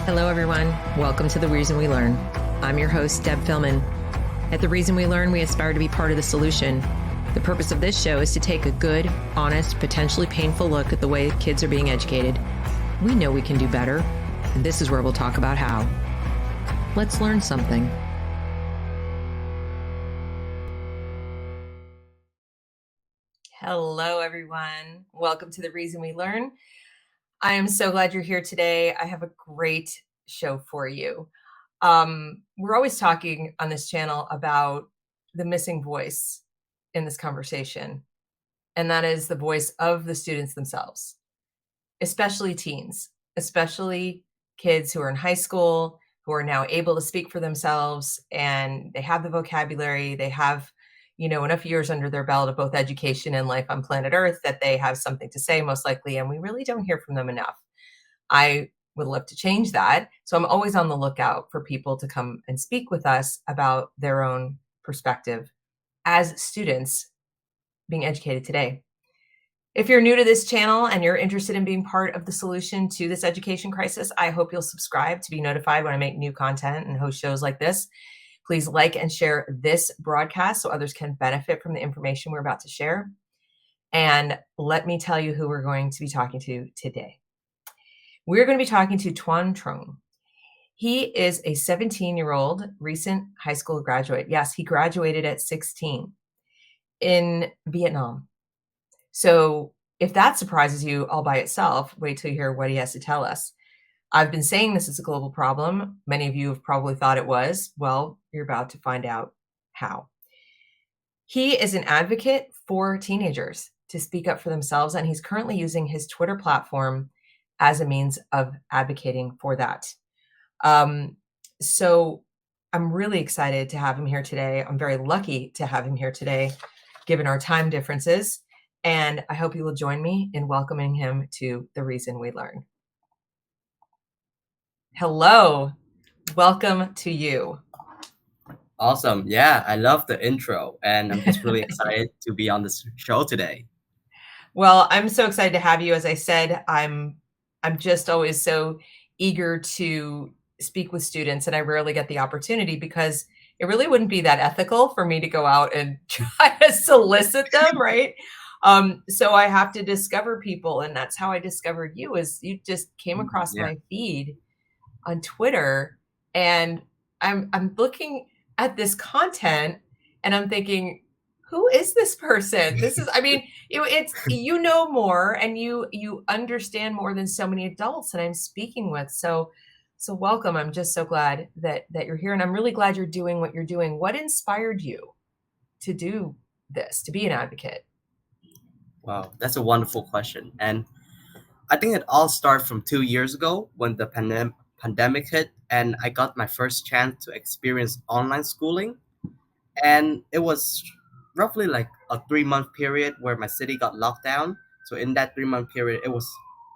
Hello, everyone. Welcome to The Reason We Learn. I'm your host, Deb Philman. At The Reason We Learn, we aspire to be part of the solution. The purpose of this show is to take a good, honest, potentially painful look at the way kids are being educated. We know we can do better, and this is where we'll talk about how. Let's learn something. Hello, everyone. Welcome to The Reason We Learn. I am so glad you're here today. I have a great show for you. We're always talking on this channel about the missing voice in this conversation, and that is the voice of the students themselves, especially teens, especially kids who are in high school, who are now able to speak for themselves, and they have the vocabulary, they have enough years under their belt of both education and life on planet Earth that they have something to say, most likely, and we really don't hear from them enough. I would love to change that. So I'm always on the lookout for people to come and speak with us about their own perspective as students being educated today. If you're new to this channel and you're interested in being part of the solution to this education crisis, I hope you'll subscribe to be notified when I make new content and host shows like this. Please like and share this broadcast so others can benefit from the information we're about to share. And let me tell you who we're going to be talking to today. We're going to be talking to Toan Truong. He is a 17-year-old recent high school graduate. Yes, he graduated at 16 in Vietnam. So if that surprises you all by itself, wait till you hear what he has to tell us. I've been saying this is a global problem. Many of you have probably thought it was. Well, you're about to find out how. He is an advocate for teenagers to speak up for themselves, and he's currently using his Twitter platform as a means of advocating for that. So I'm really excited to have him here today. I'm very lucky to have him here today, given our time differences. And I hope you will join me in welcoming him to The Reason We Learn. Hello, welcome to you. Awesome. Yeah, I love the intro, and I'm just really excited to be on this show today. Well, I'm so excited to have you. As I said, I'm just always so eager to speak with students, and I rarely get the opportunity because it really wouldn't be that ethical for me to go out and try to solicit them, right? So I have to discover people, and that's how I discovered you. Is you just came across my feed on Twitter, and I'm looking at this content, and I'm thinking, who is this person? This is, I mean, it's more, and you understand more than so many adults that I'm speaking with. So welcome. I'm just so glad that you're here, and I'm really glad you're doing what you're doing. What inspired you to do this, to be an advocate? Wow, that's a wonderful question. And I think it all started from 2 years ago when the pandemic hit, and I got my first chance to experience online schooling. And it was roughly like a 3 month period where my city got locked down. So in that 3 month period,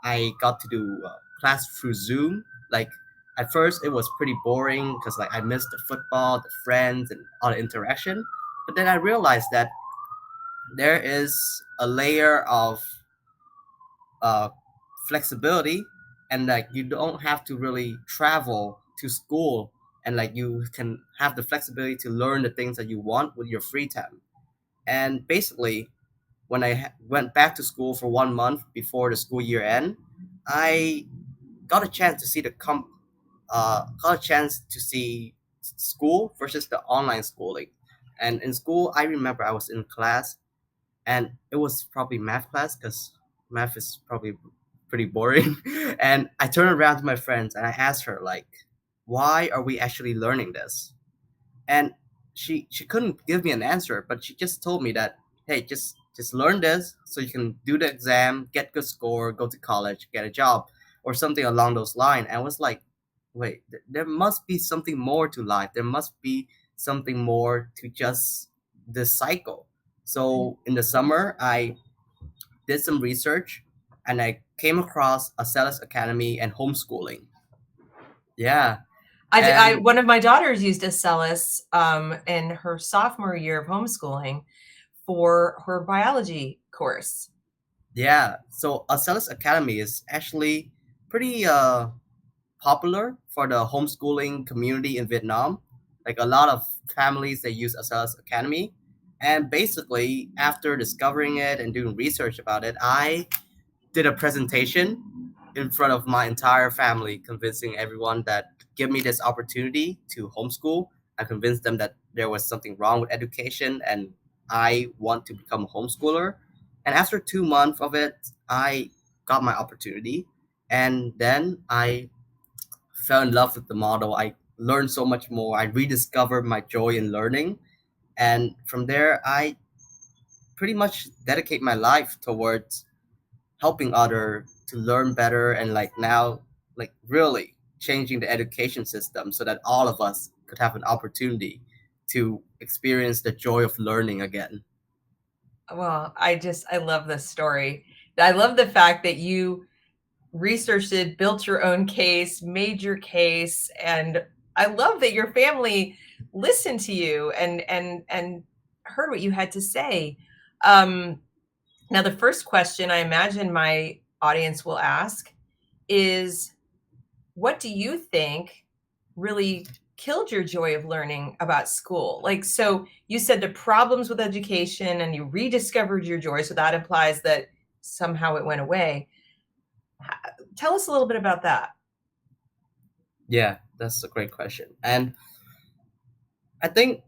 I got to do class through Zoom. Like at first, it was pretty boring because like I missed the football, the friends, and all the interaction. But then I realized that there is a layer of uh, flexibility, and like you don't have to really travel to school, and like you can have the flexibility to learn the things that you want with your free time. And basically, when I went back to school for 1 month before the school year end, I got a chance to see got a chance to see school versus the online schooling. And in school, I remember I was in class, and it was probably math class because math is probably pretty boring. And I turned around to my friends and I asked her like, why are we actually learning this? And she couldn't give me an answer, but she just told me that, hey, just learn this so you can do the exam, get good score, go to college, get a job, or something along those lines. And I was like, wait, there must be something more to life. There must be something more to just this cycle. So in the summer, I did some research, and I came across a Celis Academy and homeschooling. Yeah. One of my daughters used Celis in her sophomore year of homeschooling for her biology course. Yeah. So a Celis Academy is actually pretty popular for the homeschooling community in Vietnam. Like a lot of families, they use Asa's Academy. And basically, after discovering it and doing research about it, I did a presentation in front of my entire family, convincing everyone that give me this opportunity to homeschool. I convinced them that there was something wrong with education and I want to become a homeschooler. And after 2 months of it, I got my opportunity. And then I fell in love with the model. I learned so much more. I rediscovered my joy in learning. And from there, I pretty much dedicate my life towards helping other to learn better and like now like really changing the education system so that all of us could have an opportunity to experience the joy of learning again. Well, I love this story. I love the fact that you researched it, built your own case, made your case, and I love that your family listened to you and heard what you had to say. Um, Now, the first question I imagine my audience will ask is, what do you think really killed your joy of learning about school? Like, so you said the problems with education and you rediscovered your joy. So that implies that somehow it went away. Tell us a little bit about that. Yeah, that's a great question. And I think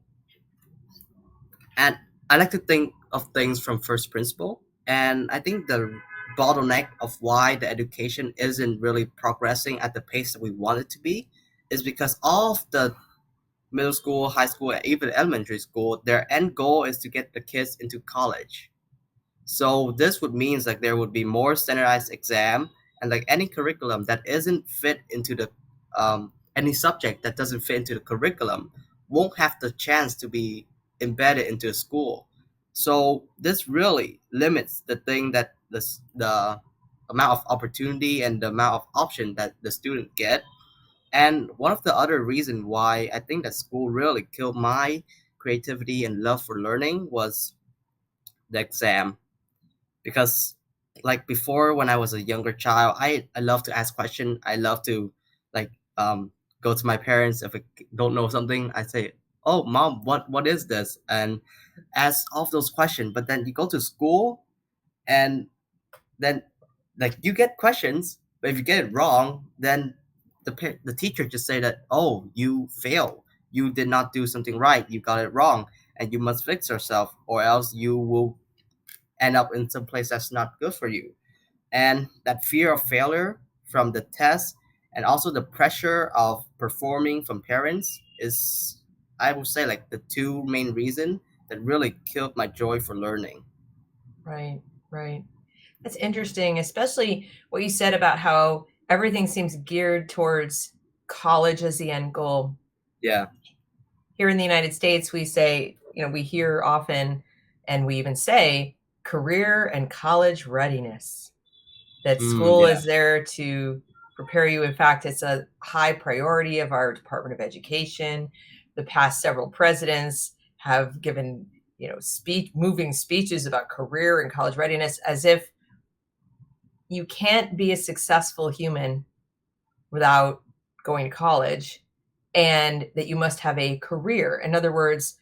and I like to think of things from first principle. And I think the bottleneck of why the education isn't really progressing at the pace that we want it to be is because all of the middle school, high school, and even elementary school, their end goal is to get the kids into college. So this would means like there would be more standardized exam and like any curriculum that isn't fit into the any subject that doesn't fit into the curriculum won't have the chance to be embedded into the school. So this really limits the thing that the amount of opportunity and the amount of option that the student get. And one of the other reason why I think that school really killed my creativity and love for learning was the exam because like before when I was a younger child, I love to ask questions. I love to like go to my parents if I don't know something. I say, "Oh, mom, what is this?" and ask all of those questions. But then you go to school and then like you get questions, but if you get it wrong, then the teacher just say that, "Oh, you failed. You did not do something right. You got it wrong." And you must fix yourself, or else you will end up in some place that's not good for you. And that fear of failure from the test and also the pressure of performing from parents is, I would say, like the two main reason that really killed my joy for learning. Right, right. That's interesting, especially what you said about how everything seems geared towards college as the end goal. Yeah. Here in the United States, we say, we hear often, and we even say career and college readiness, that school Yeah. is there to prepare you. In fact, it's a high priority of our Department of Education. The past several presidents have given, moving speeches about career and college readiness, as if you can't be a successful human without going to college, and that you must have a career. In other words,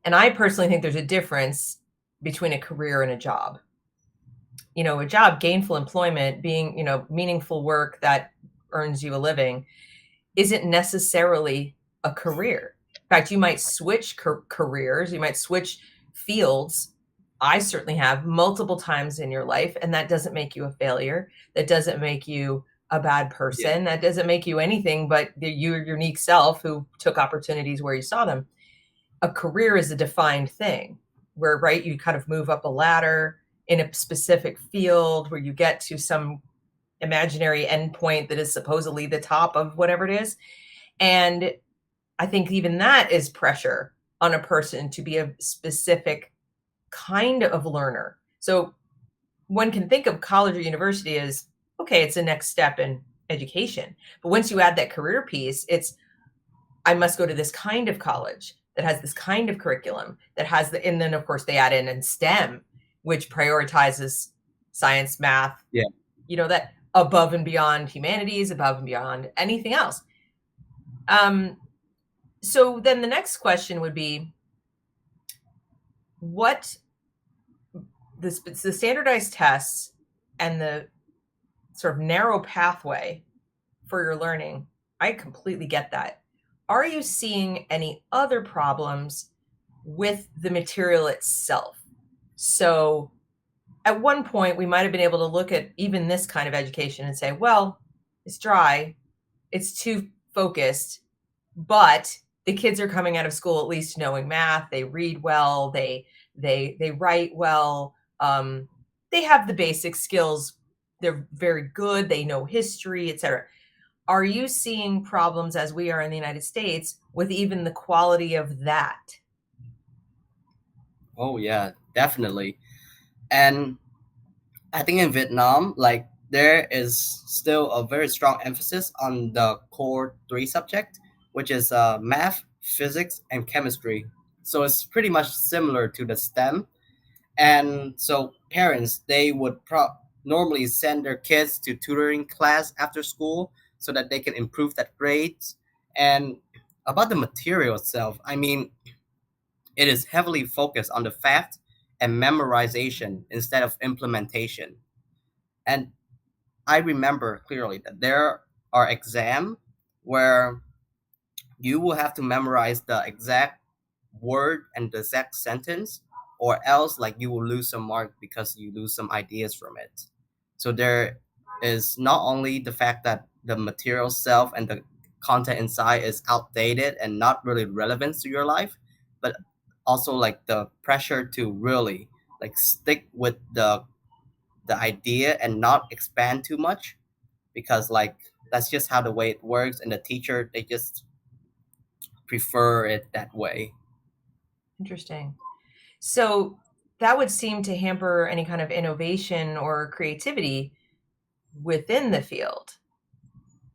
and I personally think there's a difference between a career and a job. A job, gainful employment, being, meaningful work that earns you a living, isn't necessarily a career. In fact, you might switch careers, you might switch fields. I certainly have multiple times in your life, and that doesn't make you a failure. That doesn't make you a bad Yeah. person. That doesn't make you anything but your unique self who took opportunities where you saw them. A career is a defined thing where, right, you kind of move up a ladder in a specific field where you get to some imaginary endpoint that is supposedly the top of whatever it is. And I think even that is pressure on a person to be a specific kind of learner. So one can think of college or university as, okay, it's the next step in education. But once you add that career piece, it's, I must go to this kind of college that has this kind of curriculum that has and then of course they add in STEM, which prioritizes science, math, Yeah. that above and beyond humanities, above and beyond anything else. So then the next question would be, what the standardized tests and the sort of narrow pathway for your learning, I completely get that. Are you seeing any other problems with the material itself? So at one point, we might have been able to look at even this kind of education and say, well, it's dry, it's too focused, but the kids are coming out of school at least knowing math, they read well, they write well, they have the basic skills, they're very good, they know history, etc. Are you seeing problems, as we are in the United States, with even the quality of that? Oh yeah, definitely. And I think in Vietnam, like there is still a very strong emphasis on the core three subject, which is math, physics, and chemistry. So it's pretty much similar to the STEM. And so parents they would normally send their kids to tutoring class after school so that they can improve that grades. And about the material itself, I mean, it is heavily focused on the fact and memorization instead of implementation. And I remember clearly that there are exams where you will have to memorize the exact word and the exact sentence, or else like you will lose some mark because you lose some ideas from it. So there is not only the fact that the material self and the content inside is outdated and not really relevant to your life, but also like the pressure to really like stick with the idea and not expand too much, because like that's just how the way it works, and the teacher they just prefer it that way. Interesting. So that would seem to hamper any kind of innovation or creativity within the field,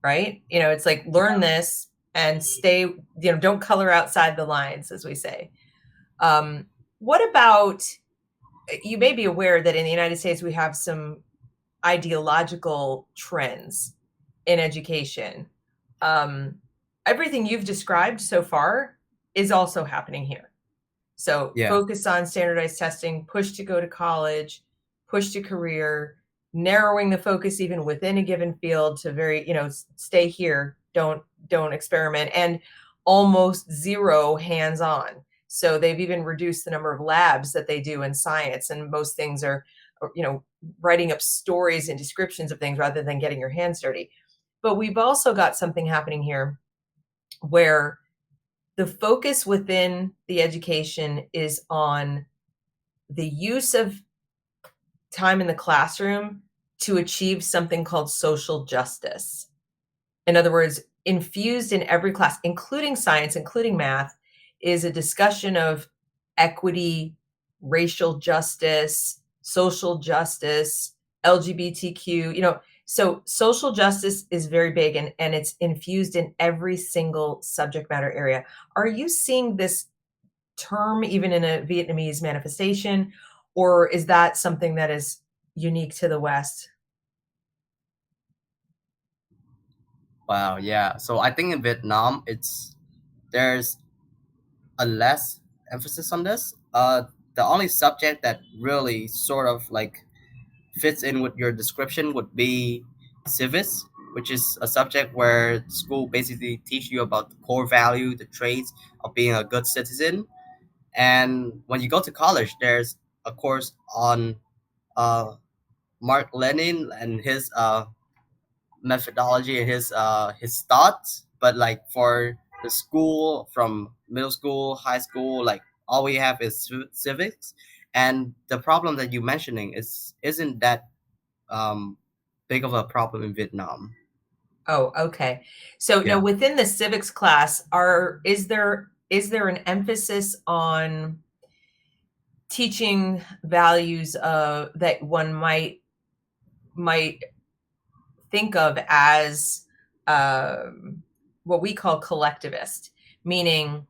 right? It's like, learn this and stay, don't color outside the lines, as we say. What about, you may be aware that in the United States, we have some ideological trends in education. Um, Everything you've described so far is also happening here. So Yeah. focus on standardized testing, push to go to college, push to career, narrowing the focus even within a given field to very, stay here, don't experiment, and almost zero hands-on. So they've even reduced the number of labs that they do in science, and most things are, writing up stories and descriptions of things rather than getting your hands dirty. But we've also got something happening here where the focus within the education is on the use of time in the classroom to achieve something called social justice. In other words, infused in every class, including science, including math, is a discussion of equity, racial justice, social justice, LGBTQ, so social justice is very big, and it's infused in every single subject matter area. Are you seeing this term even in a Vietnamese manifestation, or is that something that is unique to the West? Wow, yeah. So I think in Vietnam there's a less emphasis on this. The only subject that really sort of like fits in with your description would be civics, which is a subject where school basically teach you about the core value, the traits of being a good citizen. And when you go to college, there's a course on uh, Mark Lenin and his methodology and his thoughts. But like for the school, from middle school, high school, like all we have is civics. And the problem that you're mentioning isn't that um, big of a problem in Vietnam. Oh, okay. So now Yeah. within the civics class, is there an emphasis on teaching values that one might think of as what we call collectivist, meaning,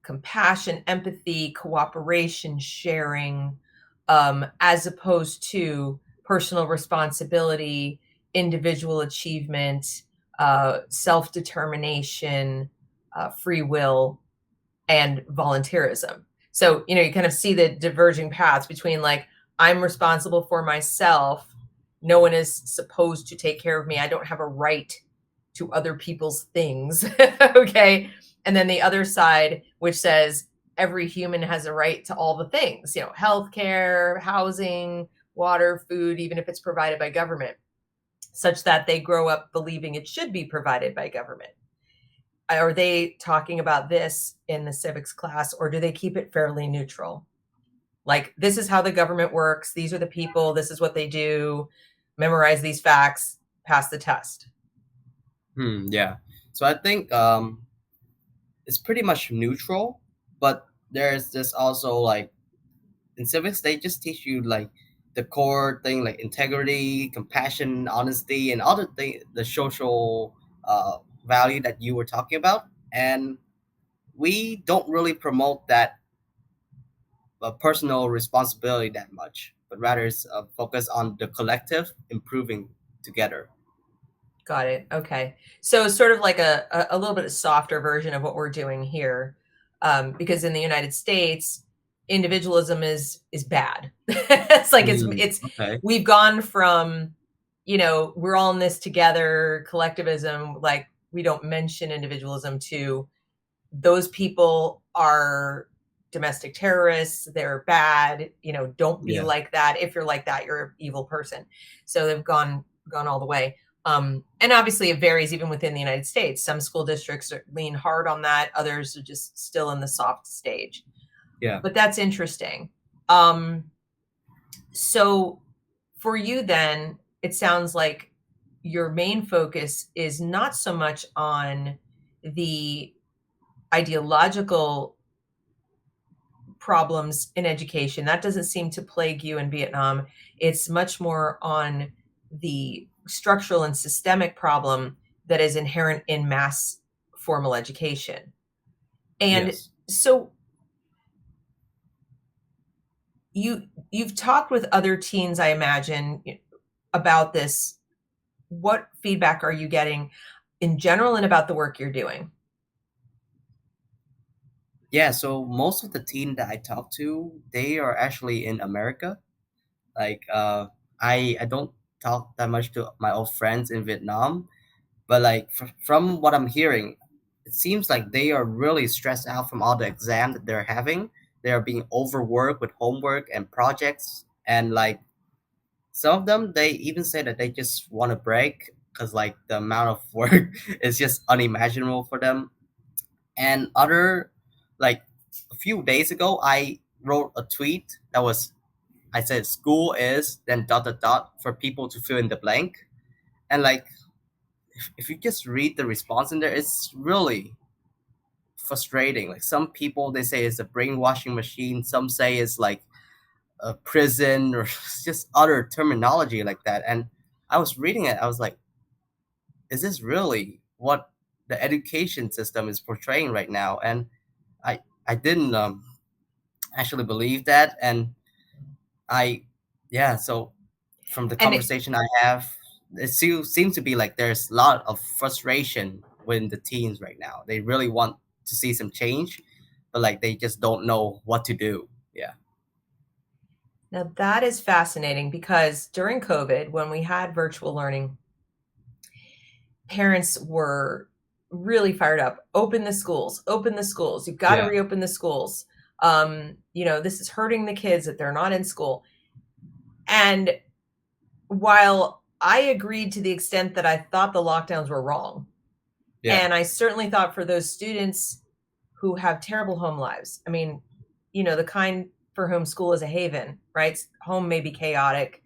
compassion, empathy, cooperation, sharing, as opposed to personal responsibility, individual achievement, self-determination, free will, and volunteerism. So, you kind of see the diverging paths between like, I'm responsible for myself. No one is supposed to take care of me. I don't have a right to other people's things. Okay. And then the other side, which says every human has a right to all the things, healthcare, housing, water, food, even if it's provided by government, such that they grow up believing it should be provided by government. Are they talking about this in the civics class, or do they keep it fairly neutral? Like, this is how the government works. These are the people. This is what they do. Memorize these facts, pass the test. Yeah. So I think it's pretty much neutral, but there's this also like in civics they just teach you like the core thing like integrity, compassion, honesty, and other thing the social value that you were talking about, and we don't really promote that personal responsibility that much, but rather it's focus on the collective improving together. Got it. Okay. So sort of like a little bit softer version of what we're doing here, because in the United States, individualism is bad. It's like it's Okay. we've gone from, we're all in this together, collectivism, like we don't mention individualism, to those people are domestic terrorists, they're bad, don't be Yeah. like that. If you're like that, you're an evil person. So they've gone all the way. And obviously it varies even within the United States. Some school districts lean hard on that, others are just still in the soft stage. Yeah. But that's interesting. So for you then, it sounds like your main focus is not so much on the ideological problems in education. That doesn't seem to plague you in Vietnam. It's much more on the structural and systemic problem that is inherent in mass formal education. And Yes. so you've talked with other teens, I imagine, about this. What feedback are you getting in general and about the work you're doing? Yeah, so most of the team that I talk to, they are actually in America. Like I don't talk that much to my old friends in Vietnam, but like from what I'm hearing, it seems like they are really stressed out from all the exam that they're having. They are being overworked with homework and projects, and like some of them, they even say that they just want a break because like the amount of work is just unimaginable for them. And other, like a few days ago, I wrote a tweet that was I said school is then dot dot dot for people to fill in the blank, and like if you just read the response in there, it's really frustrating. Like some people they say it's a brainwashing machine, some say it's like a prison or just other terminology like that. And I was reading it, I was like, is this really what the education system is portraying right now? And I didn't actually believe that, and I yeah. So from the And it, conversation I have, it seems to be like there's a lot of frustration with the teens right now. They really want to see some change, but like they just don't know what to do. Yeah. Now that is fascinating because during COVID, when we had virtual learning, parents were really fired up. Open the schools, open the schools. You've got to Yeah. reopen the schools. This is hurting the kids that they're not in school. And while I agreed to the extent that I thought the lockdowns were wrong, Yeah. and I certainly thought for those students who have terrible home lives, I mean, the kind for whom school is a haven, right? Home may be chaotic.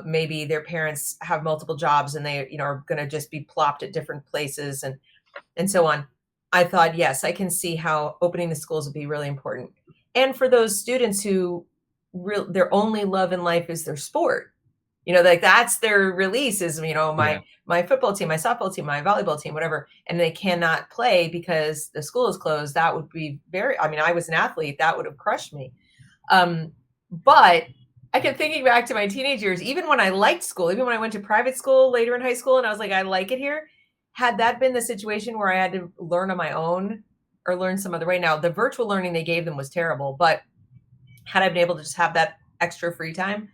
Maybe their parents have multiple jobs and they, are going to just be plopped at different places and so on. I thought, yes, I can see how opening the schools would be really important. And for those students who their only love in life is their sport, like that's their release is, Yeah. my football team, my softball team, my volleyball team, whatever, and they cannot play because the school is closed. That would be I was an athlete, that would have crushed me. But I kept thinking back to my teenage years, even when I liked school, even when I went to private school later in high school and I was like, I like it here. Had that been the situation where I had to learn on my own or learn some other way? Now, the virtual learning they gave them was terrible, but had I been able to just have that extra free time,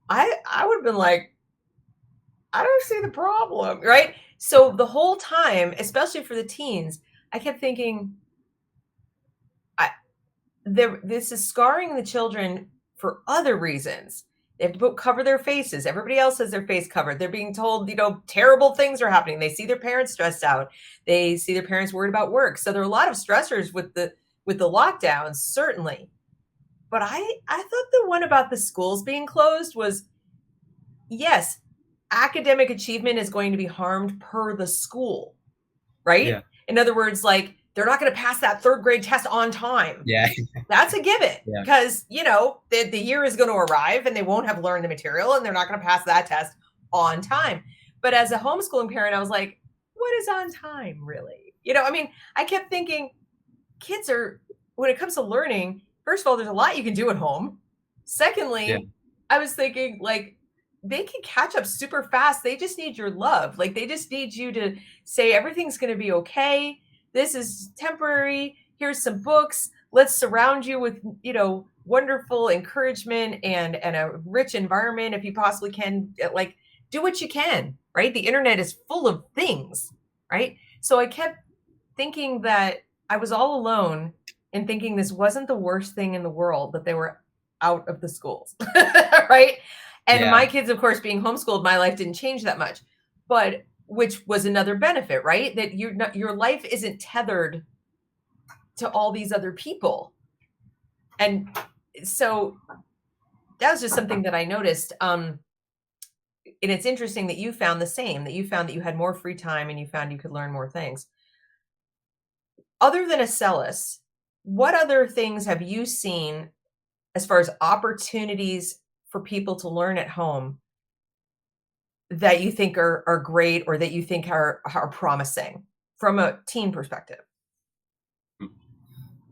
I would have been like, I don't see the problem, right? So the whole time, especially for the teens, I kept thinking, I, this is scarring the children for other reasons. They have to cover their faces. Everybody else has their face covered. They're being told, terrible things are happening. They see their parents stressed out. They see their parents worried about work. So there are a lot of stressors with the lockdowns, certainly. But I thought the one about the schools being closed was, yes, academic achievement is going to be harmed per the school, right? Yeah, In other words, like they're not going to pass that third grade test on time. yeah, That's a given yeah, because, the year is going to arrive and they won't have learned the material and they're not going to pass that test on time. But as a homeschooling parent, I was like, what is on time really? I kept thinking kids are, when it comes to learning, first of all, there's a lot you can do at home. yeah, Secondly, I was thinking like they can catch up super fast. They just need your love. Like they just need you to say everything's going to be okay. This is temporary. Here's some books. Let's surround you with, wonderful encouragement and a rich environment if you possibly can. Like do what you can, right? The internet is full of things, right? So I kept thinking that I was all alone and thinking this wasn't the worst thing in the world that they were out of the schools, right? And my yeah, kids, of course, being homeschooled, my life didn't change that much, but which was another benefit, right? That your life isn't tethered to all these other people. And so that was just something that I noticed. And it's interesting that you found the same, that you found that you had more free time and you found you could learn more things. Other than Acellus, what other things have you seen as far as opportunities for people to learn at home that you think are great or that you think are promising from a teen perspective?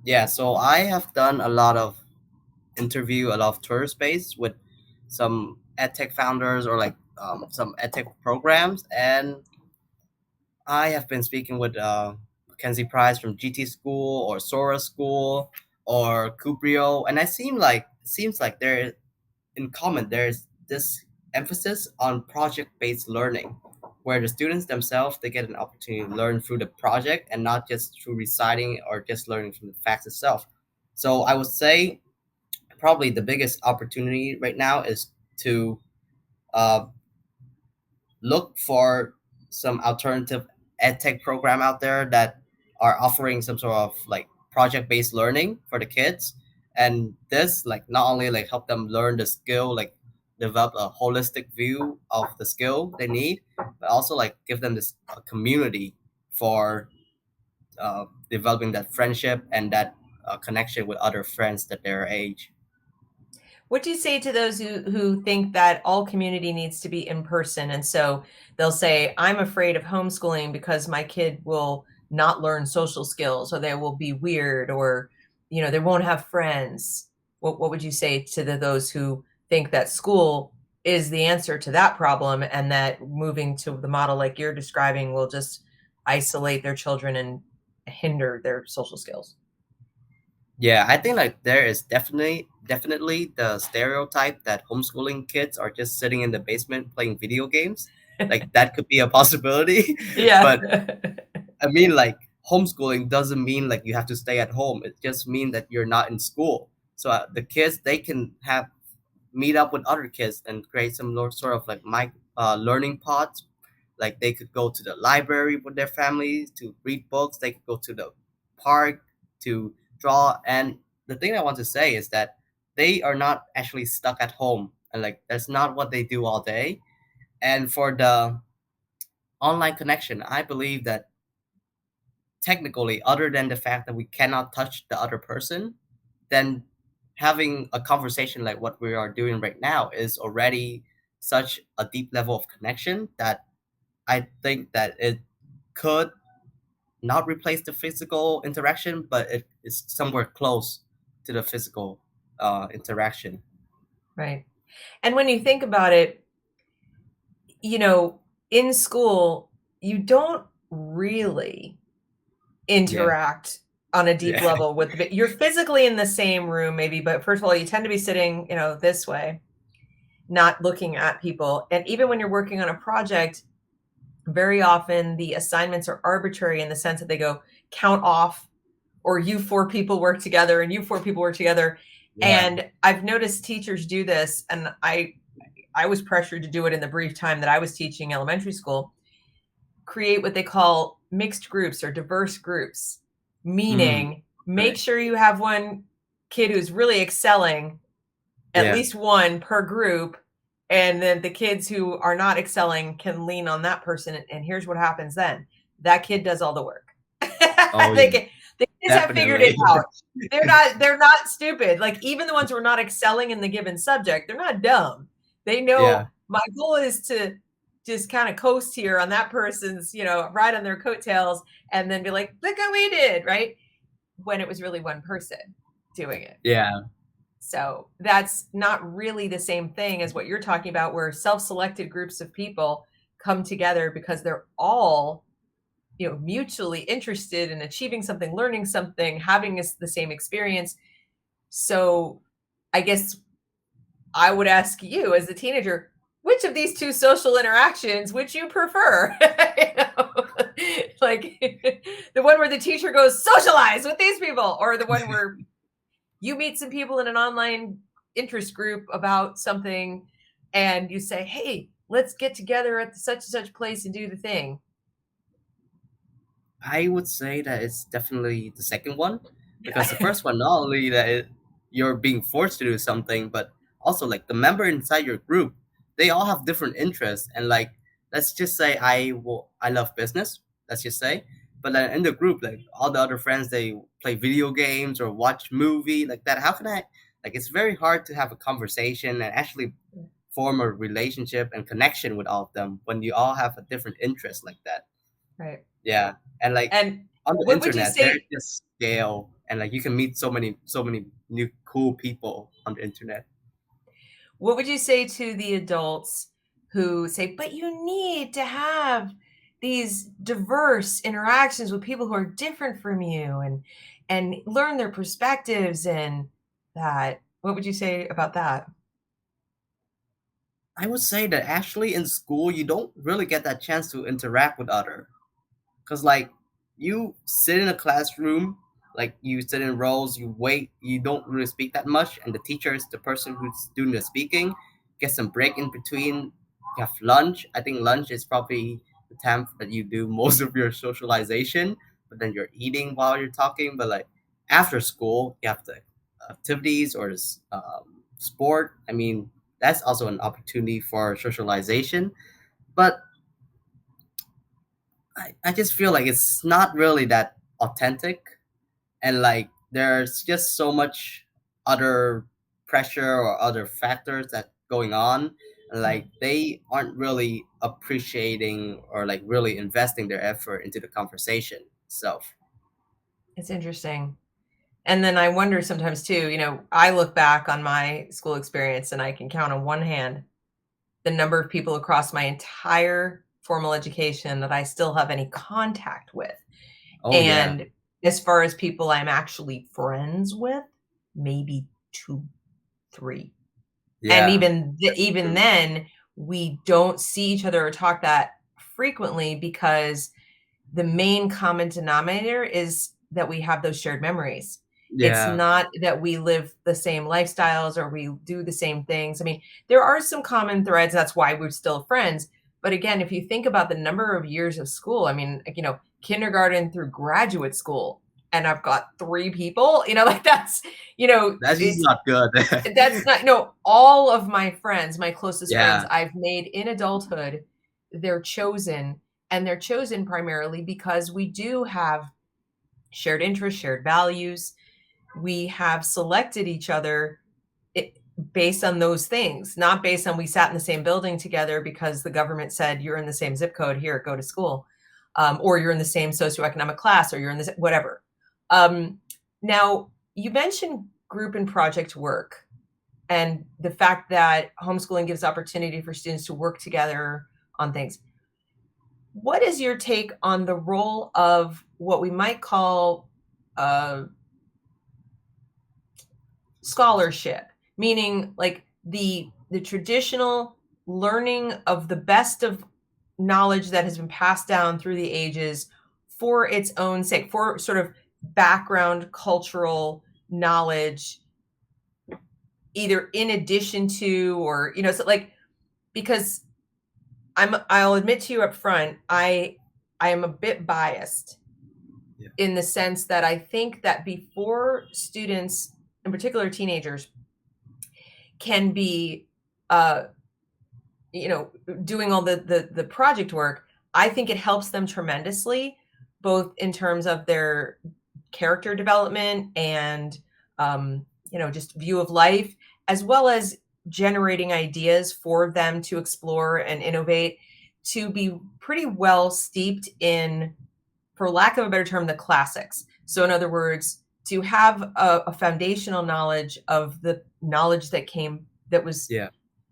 yeah. So I have done a lot of interview, a lot of tour space with some edtech founders or like some edtech programs, and I have been speaking with Mackenzie Price from GT School or Sora School or Cuprio, and seems like there in common there's this emphasis on project-based learning, where the students themselves they get an opportunity to learn through the project and not just through reciting or just learning from the facts itself. So I would say probably the biggest opportunity right now is to uh, look for some alternative edtech program out there that are offering some sort of like project based learning for the kids, and this like not only like help them learn the skill, like develop a holistic view of the skill they need, but also like give them this community for developing that friendship and that connection with other friends that their age. What do you say to those who think that all community needs to be in person? And so they'll say, I'm afraid of homeschooling because my kid will not learn social skills or they will be weird or, they won't have friends. What would you say to those who think that school is the answer to that problem and that moving to the model like you're describing will just isolate their children and hinder their social skills? Yeah, I think like there is definitely the stereotype that homeschooling kids are just sitting in the basement playing video games. Like that could be a possibility, Yeah. but I mean like homeschooling doesn't mean like you have to stay at home. It just means that you're not in school. So the kids they can have meet up with other kids and create some sort of like learning pods. Like they could go to the library with their families to read books. They could go to the park to draw. And the thing I want to say is that they are not actually stuck at home, and like that's not what they do all day. And for the online connection, I believe that technically, other than the fact that we cannot touch the other person, then having a conversation like what we are doing right now is already such a deep level of connection that I think that it could not replace the physical interaction, but it is somewhere close to the physical interaction. Right. And when you think about it, you know, in school, you don't really Yeah, interact on a deep yeah, level with you're physically in the same room maybe, but first of all, you tend to be sitting, this way, not looking at people. And even when you're working on a project, very often the assignments are arbitrary in the sense that they go count off, or you four people work together and you four people work together. yeah. And I've noticed teachers do this, and I was pressured to do it in the brief time that I was teaching elementary school, create what they call mixed groups or diverse groups, Mm, meaning make right. sure you have one kid who's really excelling, at Yeah. least one per group, and then the kids who are not excelling can lean on that person. And here's what happens then: that kid does all the work. Oh they yeah, can, the kids have figured it definitely. out. They're not stupid. Like, even the ones who are not excelling in the given subject, they're not dumb. They know Yeah. my goal is to just kind of coast here on that person's, ride on their coattails, and then be like, look how we did, right? When it was really one person doing it. Yeah. So that's not really the same thing as what you're talking about, where self-selected groups of people come together because they're all, mutually interested in achieving something, learning something, having the same experience. So I guess I would ask you as a teenager, which of these two social interactions would you prefer? Like, the one where the teacher goes, socialize with these people, or the one where you meet some people in an online interest group about something and you say, hey, let's get together at such and such place and do the thing. I would say that it's definitely the second one, because the first one, not only that you're being forced to do something, but also like the member inside your group, they all have different interests. And like, let's just say I love business, let's just say, but then in the group, like all the other friends, they play video games or watch movie like that. How can I, like, it's very hard to have a conversation and actually form a relationship and connection with all of them when you all have a different interest like that. Right. Yeah, and like And on the what would you internet, there's say just scale, and like you can meet so many new cool people on the internet. what would you say to the adults who say, but you need to have these diverse interactions with people who are different from you, and learn their perspectives and that? What would you say about that? I would say that actually in school you don't really get that chance to interact with other. Because like you sit in a classroom, like you sit in rows, you wait, you don't really speak that much, and the teacher is the person who's doing the speaking. Get some break in between. You have lunch. I think lunch is probably the time that you do most of your socialization, but then you're eating while you're talking. But like after school, you have the activities or sport. I mean, that's also an opportunity for socialization. But I just feel like it's not really that authentic, and like there's just so much other pressure or other factors that going on, and like they aren't really appreciating or like really investing their effort into the conversation itself. It's interesting. And then I wonder sometimes too, I look back on my school experience and I can count on one hand the number of people across my entire formal education that I still have any contact with. Oh yeah, And as far as people I'm actually friends with, maybe 2, 3. And yeah, even true. then, we don't see each other or talk that frequently because the main common denominator is that we have those shared memories. It's Yeah, not that we live the same lifestyles or we do the same things. I mean, there are some common threads. That's why we're still friends. But again, if you think about the number of years of school, I mean, like, kindergarten through graduate school, and I've got 3 people, like that's, that's just it's not good. that's not, no, all of my friends, my closest friends Yeah, I've made in adulthood, they're chosen, and they're chosen primarily because we do have shared interests, shared values. We have selected each other it, based on those things, not based on we sat in the same building together because the government said you're in the same zip code here, go to school, or you're in the same socioeconomic class, or you're in this whatever. Now, you mentioned group and project work, and the fact that homeschooling gives opportunity for students to work together on things. What is your take on the role of what we might call scholarship, meaning like the traditional learning of the best of knowledge that has been passed down through the ages for its own sake, for sort of background cultural knowledge, either in addition to, or so like, because I'll admit to you up front, I am a bit biased Yeah. in the sense that I think that before students, in particular teenagers, can be uh doing all the project work, I think it helps them tremendously, both in terms of their character development and just view of life, as well as generating ideas for them to explore and innovate, to be pretty well steeped in, for lack of a better term, the classics. So in other words, to have a foundational knowledge of the knowledge that was Yeah.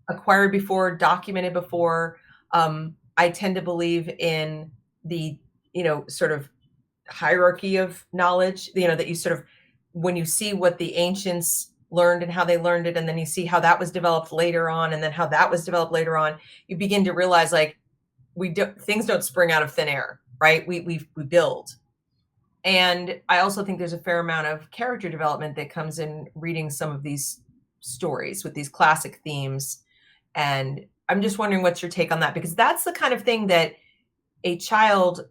acquired before, documented before. I tend to believe in the, sort of hierarchy of knowledge, that you sort of, when you see what the ancients learned and how they learned it, and then you see how that was developed later on, and then how that was developed later on, you begin to realize, like, things don't spring out of thin air, right? We build. And I also think there's a fair amount of character development that comes in reading some of these stories with these classic themes. And I'm just wondering what's your take on that, because that's the kind of thing that a child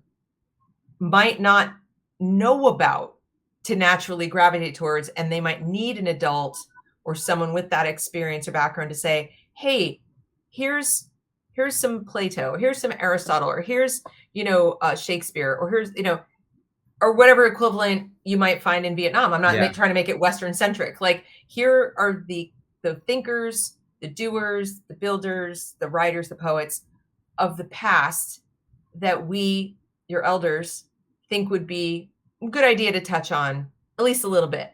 might not know about to naturally gravitate towards, and they might need an adult or someone with that experience or background to say, hey, here's some Plato, here's some Aristotle, or here's Shakespeare, or here's or whatever equivalent you might find in Vietnam. I'm not Yeah. trying to make it Western centric. Like, here are the thinkers, the doers, the builders, the writers, the poets of the past that we, your elders, think would be a good idea to touch on at least a little bit.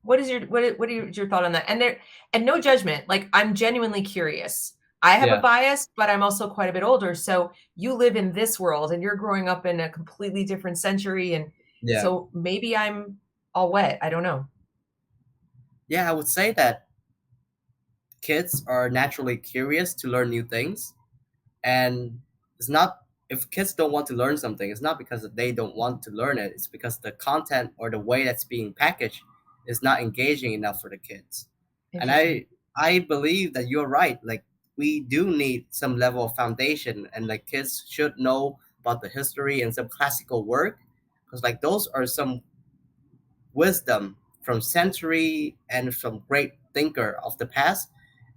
What is your thought on that? And no judgment. Like, I'm genuinely curious. I have a Yeah. bias, but I'm also quite a bit older. So you live in this world and you're growing up in a completely different century. And Yeah. so maybe I'm all wet. I don't know. Yeah, I would say that kids are naturally curious to learn new things. And it's not, if kids don't want to learn something, it's not because they don't want to learn it. It's because the content or the way that's being packaged is not engaging enough for the kids. And Interesting. I believe that you're right. Like, we do need some level of foundation, and like kids should know about the history and some classical work, because like those are some wisdom from century and from great thinker of the past.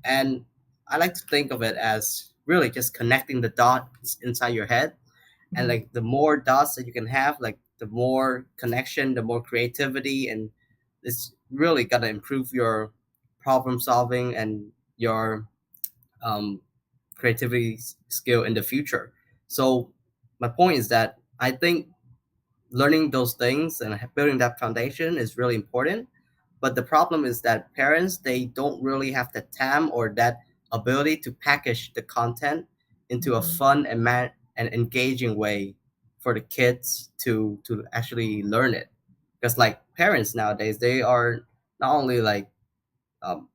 And I like to think of it as really just connecting the dots inside your head. And Mhm. like the more dots that you can have, like the more connection, the more creativity, and it's really gonna improve your problem solving and your um, creativity skill in the future. So my point is that I think learning those things and building that foundation is really important. But the problem is that parents, they don't really have the time or that ability to package the content into a Mhm. fun and and engaging way for the kids to actually learn it. Because like parents nowadays, they are not only like um,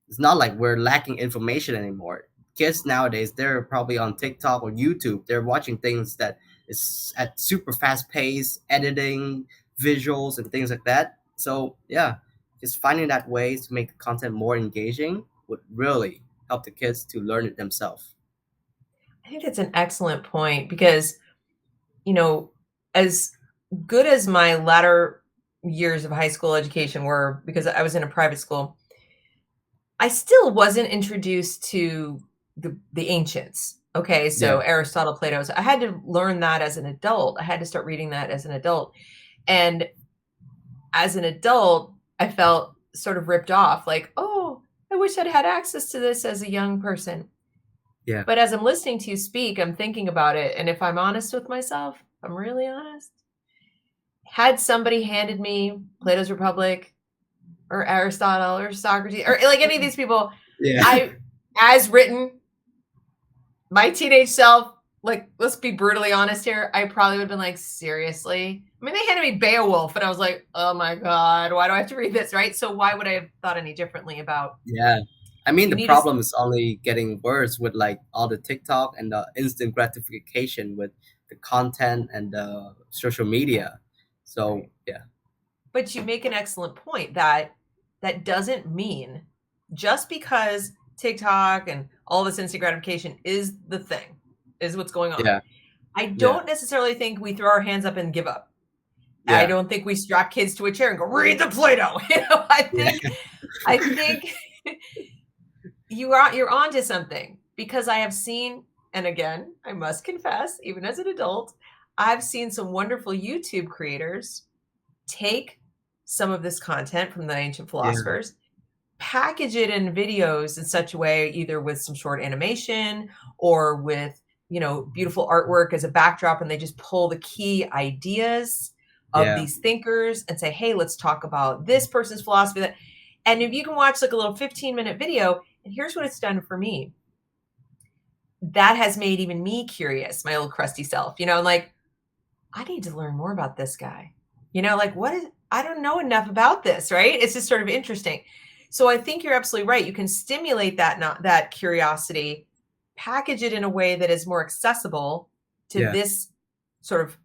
it's not like we're lacking information anymore. Kids nowadays, they're probably on TikTok or YouTube. They're watching things that is at super fast pace, editing, visuals, and things like that. So yeah, just finding that way to make the content more engaging would really help the kids to learn it themselves. I think that's an excellent point because, you know, as good as my latter years of high school education were, because I was in a private school, I still wasn't introduced to the ancients. Okay, so Yeah, Aristotle, Plato. So I had to learn that as an adult. I had to start reading that as an adult. And as an adult, I felt sort of ripped off, like, oh, I wish I'd had access to this as a young person. yeah, But as I'm listening to you speak, I'm thinking about it. And if I'm honest with myself, if I'm really honest, had somebody handed me Plato's Republic or Aristotle or Socrates or like any of these people, Yeah. I, as written, my teenage self, like, let's be brutally honest here, I probably would have been like, seriously? I mean, they handed me Beowulf, and I was like, oh my God, why do I have to read this, right? So why would I have thought any differently about Yeah. I mean, you the need to, problem is only getting worse with like all the TikTok and the instant gratification with the content and the social media. So right? yeah, But you make an excellent point that that doesn't mean just because TikTok and all this instant gratification is the thing, is what's going on. yeah, I yeah, don't necessarily think we throw our hands up and give up. I yeah, don't think we strap kids to a chair and go read the Plato. yeah, I think you're onto something because I have seen, and again, I must confess, even as an adult, I've seen some wonderful YouTube creators take some of this content from the ancient yeah, philosophers, package it in videos in such a way, either with some short animation or with, beautiful artwork as a backdrop, and they just pull the key ideas of yeah, these thinkers and say, hey, let's talk about this person's philosophy. That, and if you can watch like a little 15-minute video, and here's what it's done for me, that has made even me curious, my old crusty self, like, I need to learn more about this guy. Like what is I don't know enough about this, right? It's just sort of interesting. So I think you're absolutely right. You can stimulate that not that curiosity, package it in a way that is more accessible to yeah, this sort of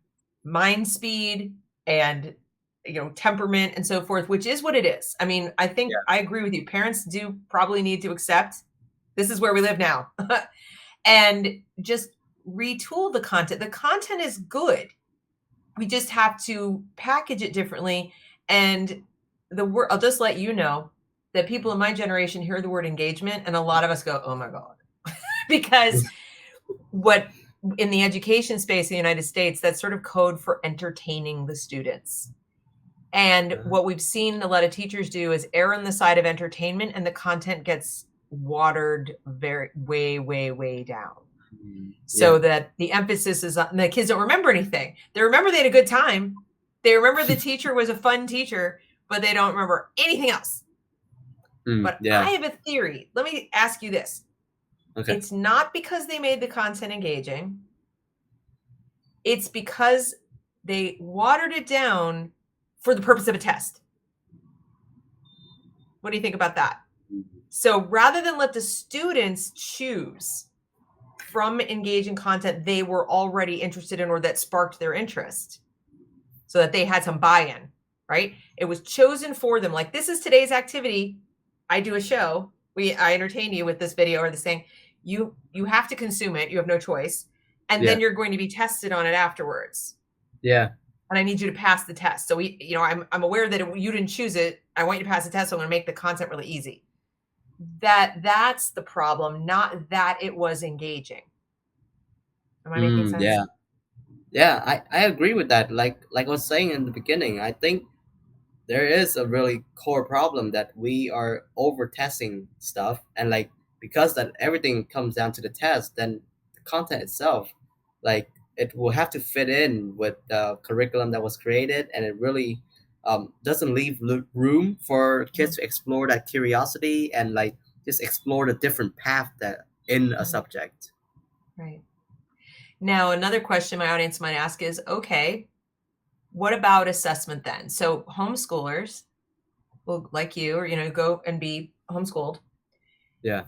mind speed and temperament and so forth, which is what it is. I mean, I think yeah, I agree with you. Parents do probably need to accept this is where we live now and just retool the content. The content is good, we just have to package it differently. And the word, I'll just let you know that people in my generation hear the word engagement, and a lot of us go, oh my God. Because what in the education space in the United States, that's sort of code for entertaining the students. And uh, what we've seen a lot of teachers do is err on the side of entertainment, and the content gets watered very way, way, way down, so yeah, that the emphasis is on the kids don't remember anything. They remember they had a good time. They remember the teacher was a fun teacher, but they don't remember anything else. But yeah. I have a theory. Let me ask you this. Okay, It's not because they made the content engaging. It's because they watered it down for the purpose of a test. What do you think about that? So rather than let the students choose from engaging content they were already interested in or that sparked their interest, so that they had some buy-in, right? It was chosen for them. Like, this is today's activity. I do a show. I entertain you with this video or this thing. You have to consume it. You have no choice. And yeah, then you're going to be tested on it afterwards. yeah, And I need you to pass the test. So I'm aware that you didn't choose it. I want you to pass the test. So I'm going to make the content really easy. That's the problem, not that it was engaging. Am I making sense? yeah, yeah. I agree with that. Like I was saying in the beginning, I think there is a really core problem that we are over testing stuff, and like because that everything comes down to the test, then the content itself, like it will have to fit in with the curriculum that was created, and it really doesn't leave room for kids Mhm, to explore that curiosity and like just explore the different path that in a mhm. subject. Right. Now, another question my audience might ask is, okay, what about assessment then? So homeschoolers will, like you, or go and be homeschooled. Yeah,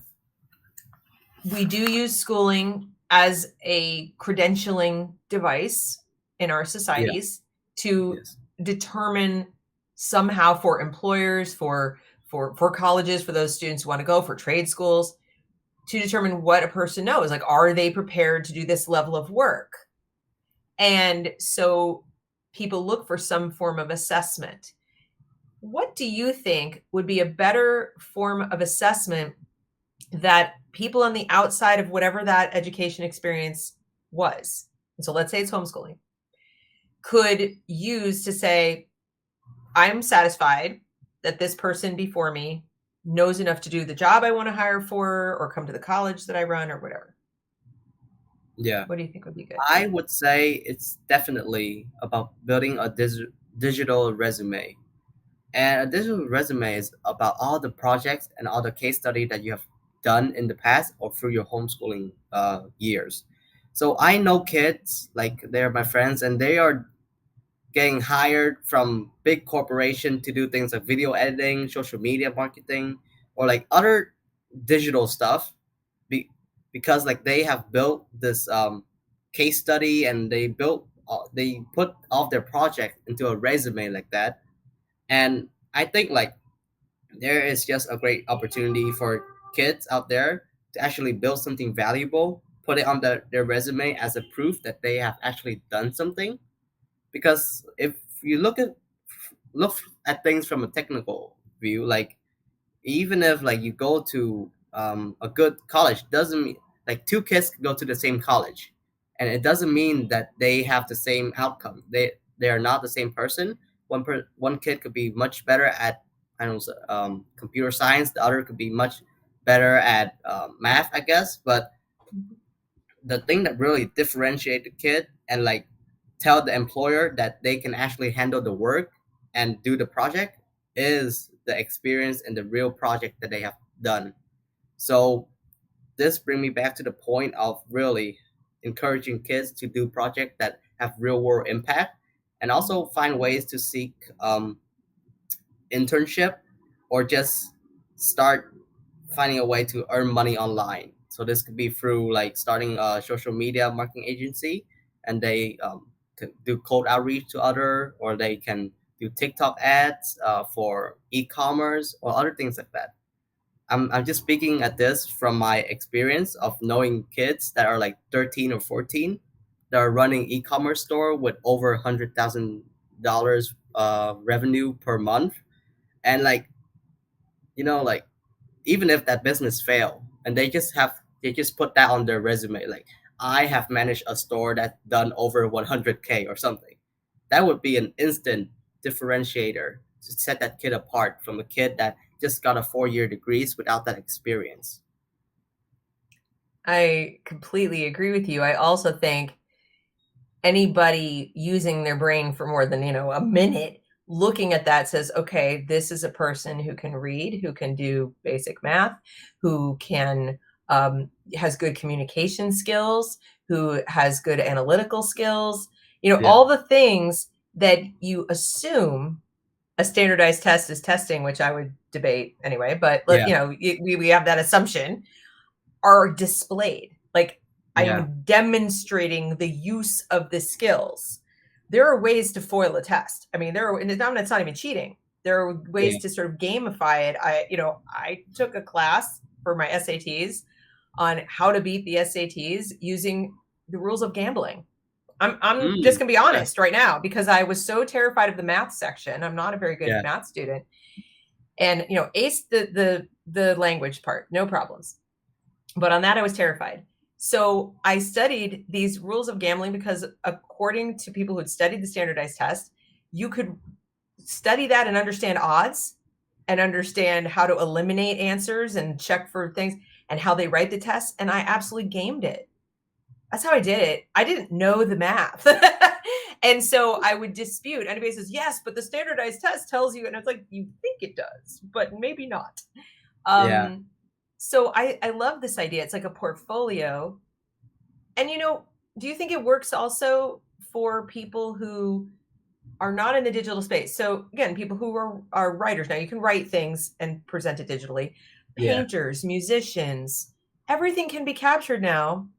We do use schooling as a credentialing device in our yeah, societies to yes, determine somehow for employers, for colleges, for those students who want to go, for trade schools, to determine what a person knows. Like, are they prepared to do this level of work? And so people look for some form of assessment. What do you think would be a better form of assessment that people on the outside of whatever that education experience was? And so let's say it's homeschooling, could use to say, I'm satisfied that this person before me knows enough to do the job I want to hire for or come to the college that I run or whatever. yeah. What do you think would be good? I would say it's definitely about building a digital resume. And a digital resume is about all the projects and all the case study that you have done in the past or through your homeschooling years. So I know kids, like they're my friends, and they are getting hired from big corporation to do things like video editing, social media marketing, or like other digital stuff, be, because like they have built this case study, and they put all their project into a resume like that. And I think like there is just a great opportunity for kids out there to actually build something valuable, put it on their resume as a proof that they have actually done something. Because if you look at things from a technical view, like even if like you go to a good college, doesn't mean like two kids go to the same college, and it doesn't mean that they have the same outcome. They are not the same person. One kid could be much better at, I don't know, computer science. The other could be much better at math, I guess. But the thing that really differentiate the kid and like tell the employer that they can actually handle the work and do the project is the experience and the real project that they have done. So this bring me back to the point of really encouraging kids to do projects that have real world impact, and also find ways to seek internship, or just start finding a way to earn money online. So this could be through like starting a social media marketing agency, and they can do cold outreach to other, or they can do TikTok ads for e-commerce or other things like that. I'm just speaking at this from my experience of knowing kids that are like 13 or 14 that are running e-commerce store with over $100,000 revenue per month. And like, like even if that business fail, and they just put that on their resume, like I have managed a store that done over 100K or something, that would be an instant differentiator to set that kid apart from a kid that just got a 4 year degrees without that experience. I completely agree with you. I also think anybody using their brain for more than, a minute looking at that says, okay, this is a person who can read, who can do basic math, who can has good communication skills, who has good analytical skills, Yeah. all the things that you assume a standardized test is testing, which I would debate anyway, but Yeah. we have that assumption, are displayed. Like, I Yeah. am demonstrating the use of the skills. There are ways to foil a test. I mean, and it's not even cheating. There are ways Yeah. to sort of gamify it. I took a class for my SATs on how to beat the SATs using the rules of gambling. I'm just Mm. gonna be Yeah. honest right now, because I was so terrified of the math section. I'm not a very good Yeah. math student, and ace the language part, no problems. But on that, I was terrified. So I studied these rules of gambling because, according to people who had studied the standardized test, you could study that and understand odds and understand how to eliminate answers and check for things and how they write the test. And I absolutely gamed it. That's how I did it. I didn't know the math. And so I would dispute. Anybody says, yes, but the standardized test tells you. And it's like, you think it does, but maybe not. Yeah. Um, so I love this idea. It's like a portfolio. And do you think it works also for people who are not in the digital space? So again, people who are writers now, you can write things and present it digitally. Yeah. Painters, musicians, everything can be captured now,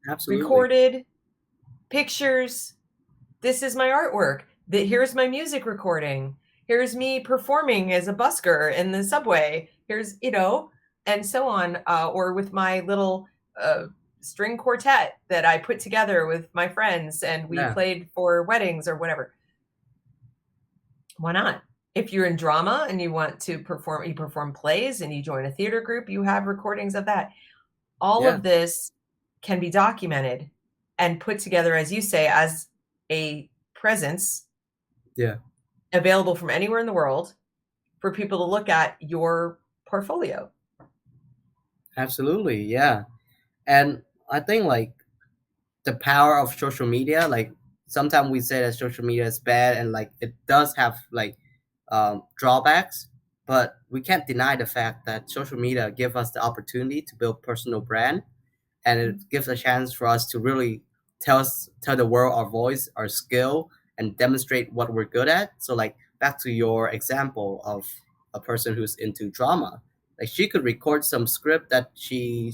Absolutely. recorded, pictures. This is my artwork. Here's my music recording. Here's me performing as a busker in the subway. Here's, and so on. Or with my little string quartet that I put together with my friends and we Yeah. played for weddings or whatever. Why not? If you're in drama and you want to perform, you perform plays and you join a theater group, you have recordings of that. All Yeah. of this can be documented and put together, as you say, as a presence Yeah. available from anywhere in the world for people to look at your portfolio. Absolutely. Yeah. And I think like the power of social media, like sometimes we say that social media is bad, and like it does have like drawbacks, but we can't deny the fact that social media give us the opportunity to build personal brand, and it gives a chance for us to really tell the world our voice, our skill, and demonstrate what we're good at. So like back to your example of a person who's into drama, like she could record some script that she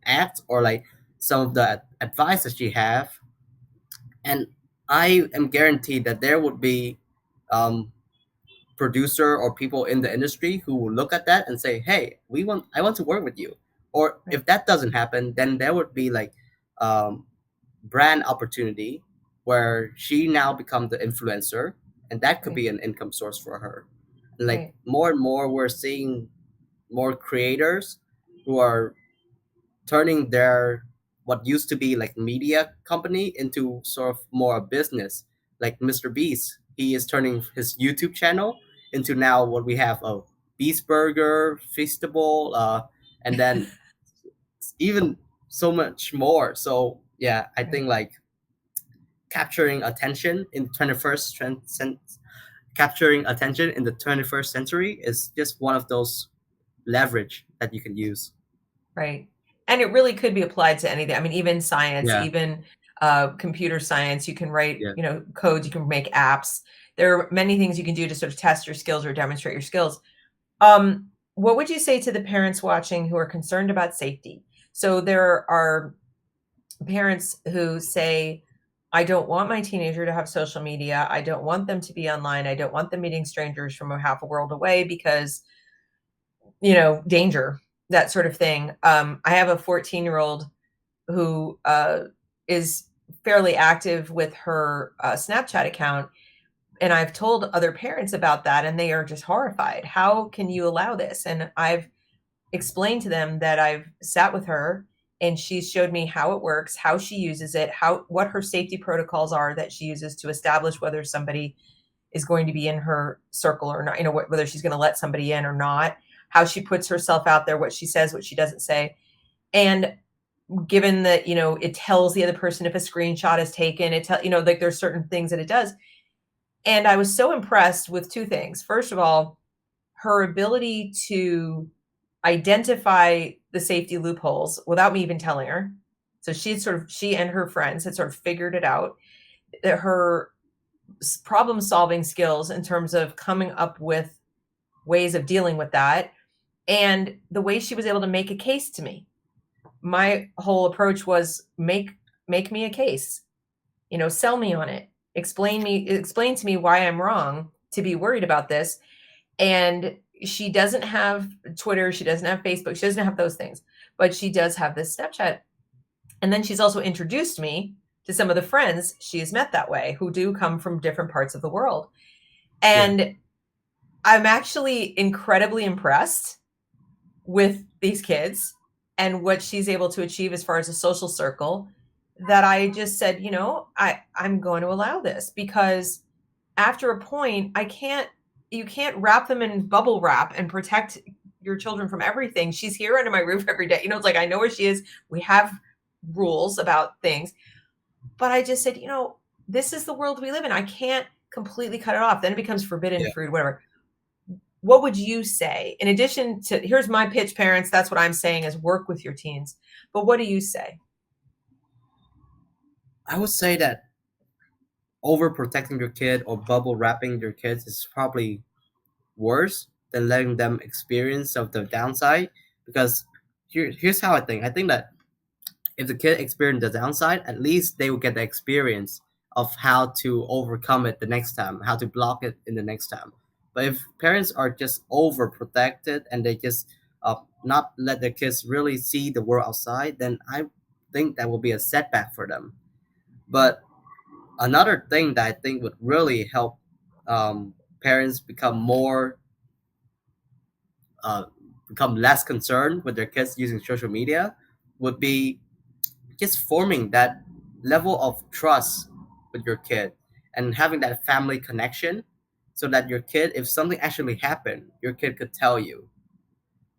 acts, or like some of the advice that she have, and I am guaranteed that there would be um, producer or people in the industry who will look at that and say, "Hey, I want to work with you." Or Right. if that doesn't happen, then there would be like um, brand opportunity where she now becomes the influencer, and that could Right. be an income source for her. And like Right. more and more, we're seeing more creators who are turning their what used to be like media company into sort of more a business. Like Mr. Beast, he is turning his YouTube channel into now what we have a Beast Burger, Feastable, and then even so much more. So yeah, I Right. think like capturing attention in 21st capturing attention in the 21st century is just one of those leverage that you can use. Right. And it really could be applied to anything. I mean, even science, Yeah, even computer science, you can write, yeah. codes, you can make apps. There are many things you can do to sort of test your skills or demonstrate your skills. What would you say to the parents watching who are concerned about safety? So there are parents who say, I don't want my teenager to have social media. I don't want them to be online. I don't want them meeting strangers from a half a world away because danger, that sort of thing. I have a 14-year-old who is fairly active with her Snapchat account. And I've told other parents about that, and they are just horrified. How can you allow this? And I've explained to them that I've sat with her and she's showed me how it works, how she uses it, what her safety protocols are that she uses to establish whether somebody is going to be in her circle or not, whether she's going to let somebody in or not, how she puts herself out there, what she says, what she doesn't say. And given that, it tells the other person if a screenshot is taken, like there's certain things that it does. And I was so impressed with two things. First of all, her ability to identify the safety loopholes without me even telling her. So she and her friends had sort of figured it out. That her problem solving skills in terms of coming up with ways of dealing with that, and the way she was able to make a case to me. My whole approach was make me a case, sell me on it, explain to me why I'm wrong to be worried about this. And she doesn't have Twitter, she doesn't have Facebook, she doesn't have those things, but she does have this Snapchat. And then she's also introduced me to some of the friends she has met that way who do come from different parts of the world. Yeah. And I'm actually incredibly impressed with these kids and what she's able to achieve as far as a social circle, that I just said, I'm going to allow this, because after a point, you can't wrap them in bubble wrap and protect your children from everything. She's here under my roof every day. It's like I know where she is. We have rules about things. But I just said, this is the world we live in. I can't completely cut it off. Then it becomes forbidden Yeah. fruit, whatever. What would you say? In addition to, here's my pitch, parents, that's what I'm saying is work with your teens. But what do you say? I would say that overprotecting your kid or bubble wrapping your kids is probably worse than letting them experience of the downside. Because here's how I think. I think that if the kid experience the downside, at least they will get the experience of how to overcome it the next time, how to block it in the next time. But if parents are just overprotected and they just not let their kids really see the world outside, then I think that will be a setback for them. But another thing that I think would really help parents uh, become less concerned with their kids using social media would be just forming that level of trust with your kid and having that family connection, so that your kid, if something actually happened, your kid could tell you.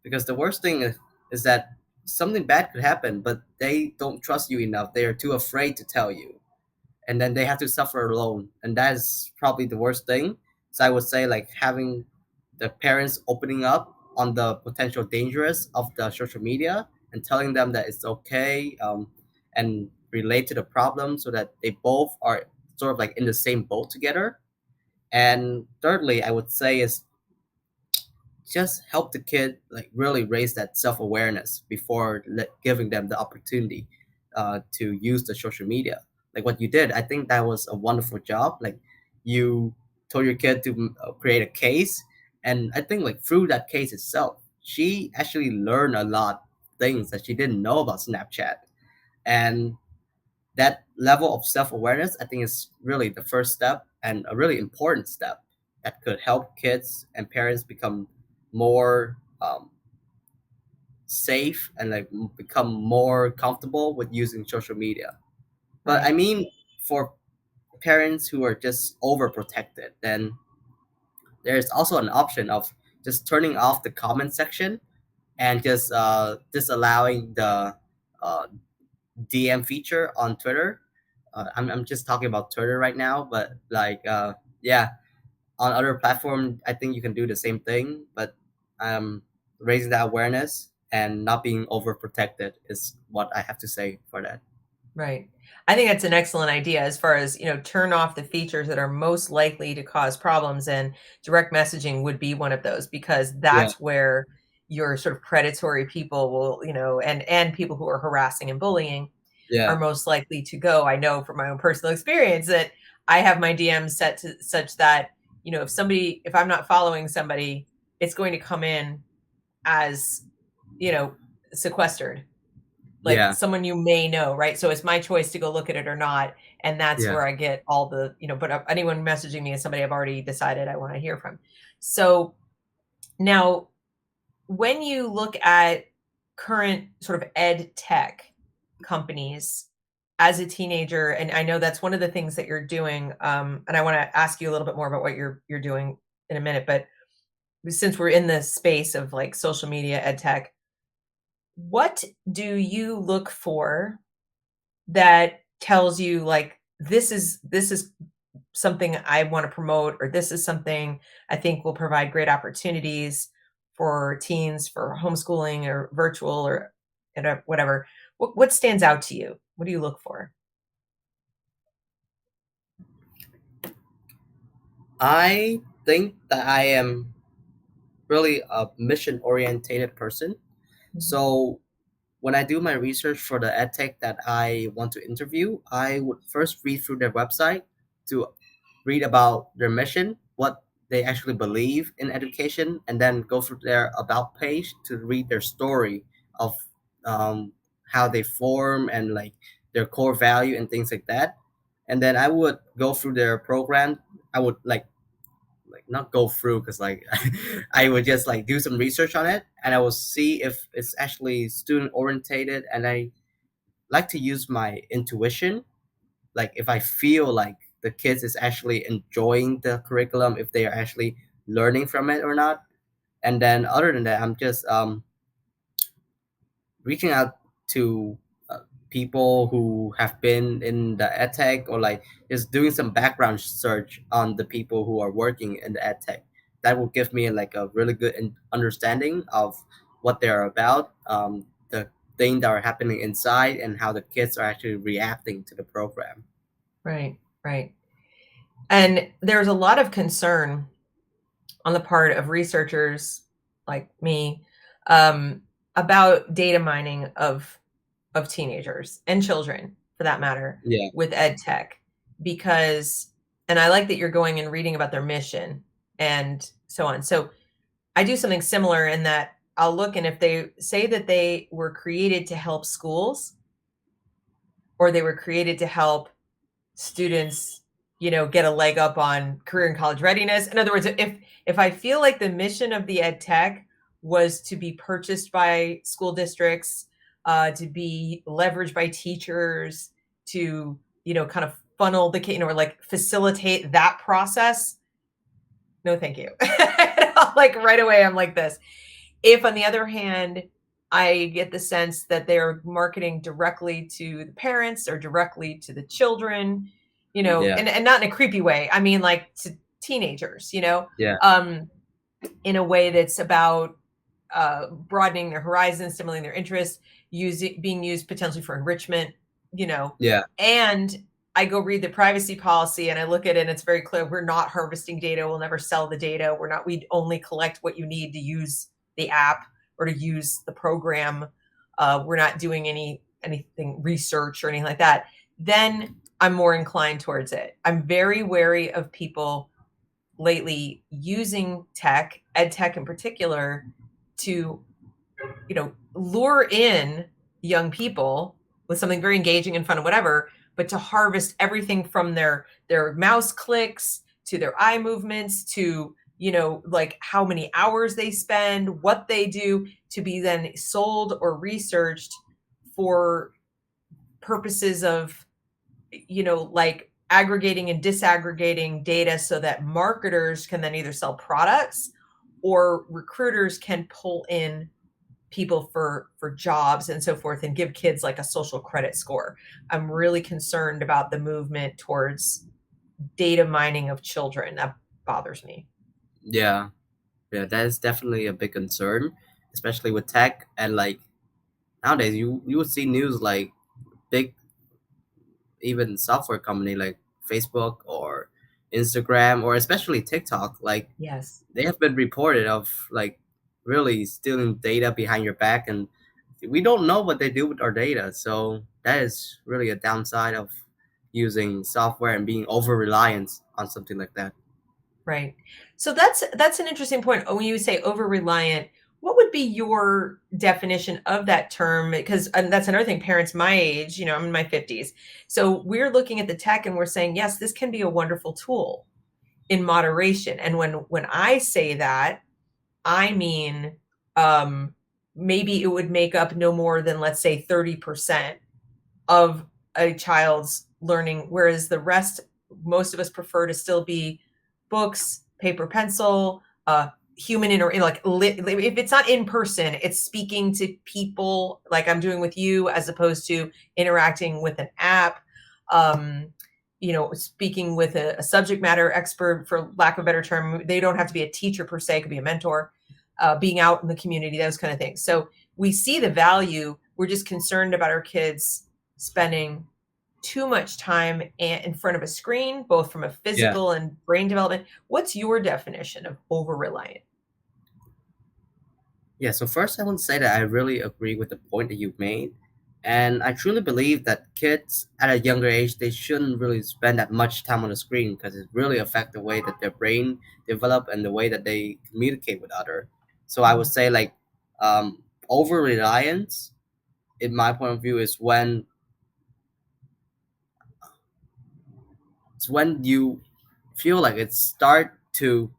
Because the worst thing is that something bad could happen, but they don't trust you enough, they are too afraid to tell you, and then they have to suffer alone, and that is probably the worst thing. So I would say like having the parents opening up on the potential dangers of the social media and telling them that it's okay, and relate to the problem so that they both are sort of like in the same boat together. And thirdly, I would say is just help the kid like really raise that self-awareness before giving them the opportunity to use the social media like what you did. I think that was a wonderful job. Like you told your kid to create a case, and I think like through that case itself she actually learned a lot things that she didn't know about Snapchat. And that level of self-awareness I think is really the first step and a really important step that could help kids and parents become more safe and like become more comfortable with using social media. But I Right. mean, for parents who are just overprotected, then there's also an option of just turning off the comment section and just allowing the uh, DM feature on Twitter. I'm just talking about Twitter right now, but like yeah, on other platform, I think you can do the same thing. But raising that awareness and not being overprotected is what I have to say for that. Right. I think that's an excellent idea as far as, turn off the features that are most likely to cause problems, and direct messaging would be one of those, because Yeah, that's where your sort of predatory people will, and people who are harassing and bullying are yeah, most likely to go. I know from my own personal experience that I have my DMs set to such that, if I'm not following somebody, it's going to come in as, you know, sequestered, like yeah, someone you may know, right? So it's my choice to go look at it or not. And that's yeah. where I get all the, but anyone messaging me is somebody I've already decided I want to hear from. So now, when you look at current sort of ed tech companies as a teenager, and I know that's one of the things that you're doing, and I want to ask you a little bit more about what you're doing in a minute, but since we're in the space of like social media ed tech, what do you look for that tells you like this is something I want to promote, or this is something I think will provide great opportunities for teens for homeschooling or virtual or whatever. What stands out to you? What do you look for? I think that I am really a mission orientated person. Mhm. So when I do my research for the edtech that I want to interview, I would first read through their website to read about their mission, what they actually believe in education, and then go through their about page to read their story of how they form and like their core value and things like that. And then I would go through their program. I would like not go through because like I would just like do some research on it and I will see if it's actually student orientated, and I like to use my intuition, like if I feel like the kids is actually enjoying the curriculum, if they are actually learning from it or not. And then other than that, I'm just reaching out to people who have been in the edtech, or like just doing some background search on the people who are working in the edtech. That will give me like a really good understanding of what they're about, the things that are happening inside, and how the kids are actually reacting to the program. Right, right. And there's a lot of concern on the part of researchers like me, um, about data mining of teenagers and children for that matter Yeah, with ed tech, because, and I like that you're going and reading about their mission and so on. So I do something similar in that I'll look, and if they say that they were created to help schools, or they were created to help students, get a leg up on career and college readiness. In other words, if I feel like the mission of the ed tech was to be purchased by school districts, to be leveraged by teachers, to kind of funnel the kid, or like facilitate that process, no, thank you. Like right away, I'm like this. If, on the other hand, I get the sense that they're marketing directly to the parents or directly to the children, yeah, and not in a creepy way. I mean, like to teenagers, yeah, um, in a way that's about broadening their horizons, stimulating their interest, being used potentially for enrichment, you know. Yeah. And I go read the privacy policy and I look at it and it's very clear we're not harvesting data. We'll never sell the data. We only collect what you need to use the app or to use the program. We're not doing anything research or anything like that. Then I'm more inclined towards it. I'm very wary of people lately using tech, ed tech in particular, to lure in young people with something very engaging and fun and whatever, but to harvest everything from their mouse clicks to their eye movements to like how many hours they spend, what they do, to be then sold or researched for purposes of like aggregating and disaggregating data so that marketers can then either sell products or recruiters can pull in people for jobs and so forth and give kids like a social credit score. I'm really concerned about the movement towards data mining of children. That bothers me. Yeah. Yeah, that is definitely a big concern, especially with tech. And like nowadays, you would see news like big, even software company like Facebook or Instagram or especially TikTok, like Yes. they have been reported of like really stealing data behind your back, and we don't know what they do with our data. So that is really a downside of using software and being over reliant on something like that. Right. So that's an interesting point. When you say over reliant, what would be your definition of that term? Because and that's another thing. Parents my age, I'm in my 50s. So we're looking at the tech and we're saying, yes, this can be a wonderful tool in moderation. And when I say that, I mean maybe it would make up no more than, let's say, 30% of a child's learning, whereas the rest, most of us prefer to still be books, paper, pencil, human like if it's not in person, it's speaking to people like I'm doing with you, as opposed to interacting with an app. Speaking with a subject matter expert, for lack of a better term. They don't have to be a teacher per se, it could be a mentor, being out in the community, those kind of things. So we see the value. We're just concerned about our kids spending too much time in front of a screen, both from a Yeah. physical and brain development. What's your definition of over reliant? Yeah, so first I want to say that I really agree with the point that you made. And I truly believe that kids at a younger age, they shouldn't really spend that much time on the screen because it really affects the way that their brain develop and the way that they communicate with other. So I would Mhm. say like over reliance, in my point of view, is when you feel like it start to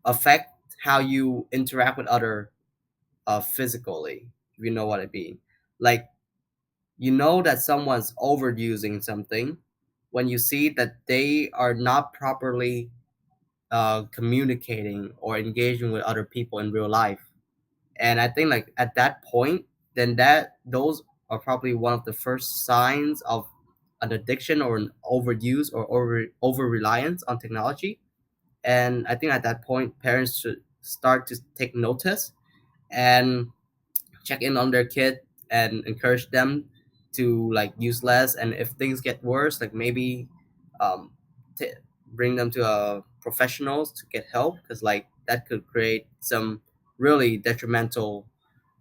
affect how you interact with other physically, if you know what I mean. Like you know that someone's overusing something when you see that they are not properly communicating or engaging with other people in real life. And I think like at that point, then that those are probably one of the first signs of an addiction or an overuse or over reliance on technology. And I think at that point, parents should start to take notice and check in on their kid and encourage them to like use less, and if things get worse, like maybe um t- bring them to professionals to get help, because like that could create some really detrimental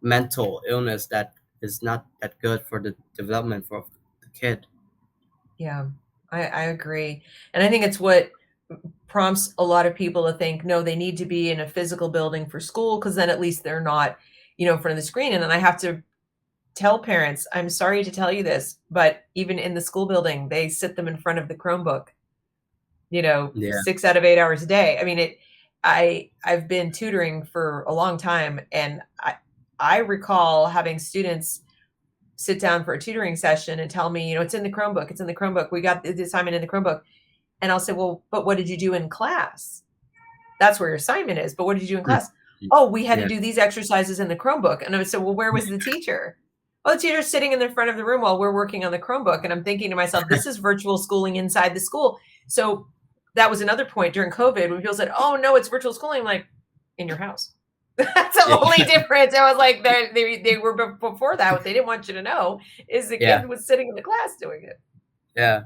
mental illness that is not that good for the development for the kid. Yeah, I agree. And I think it's what prompts a lot of people to think, no, they need to be in a physical building for school because then at least they're not, in front of the screen. And then I have to tell parents, I'm sorry to tell you this, but even in the school building, they sit them in front of the Chromebook, Yeah. 6 out of 8 hours a day. I mean, I've been tutoring for a long time, and I recall having students sit down for a tutoring session and tell me, it's in the Chromebook. It's in the Chromebook. We got the assignment in the Chromebook. And I'll say, well, but what did you do in class? That's where your assignment is. But what did you do in Mm. class? Oh, we had to Yeah. do these exercises in the Chromebook. And I would say, well, where was the teacher? Oh, the teacher's sitting in the front of the room while we're working on the Chromebook. And I'm thinking to myself, this is virtual schooling inside the school. So that was another point during COVID when people said, "Oh no, it's virtual schooling." I'm like, in your house. That's the only Yeah. difference. I was like, they were before that. What they didn't want you to know is the Yeah. kid was sitting in the class doing it. Yeah.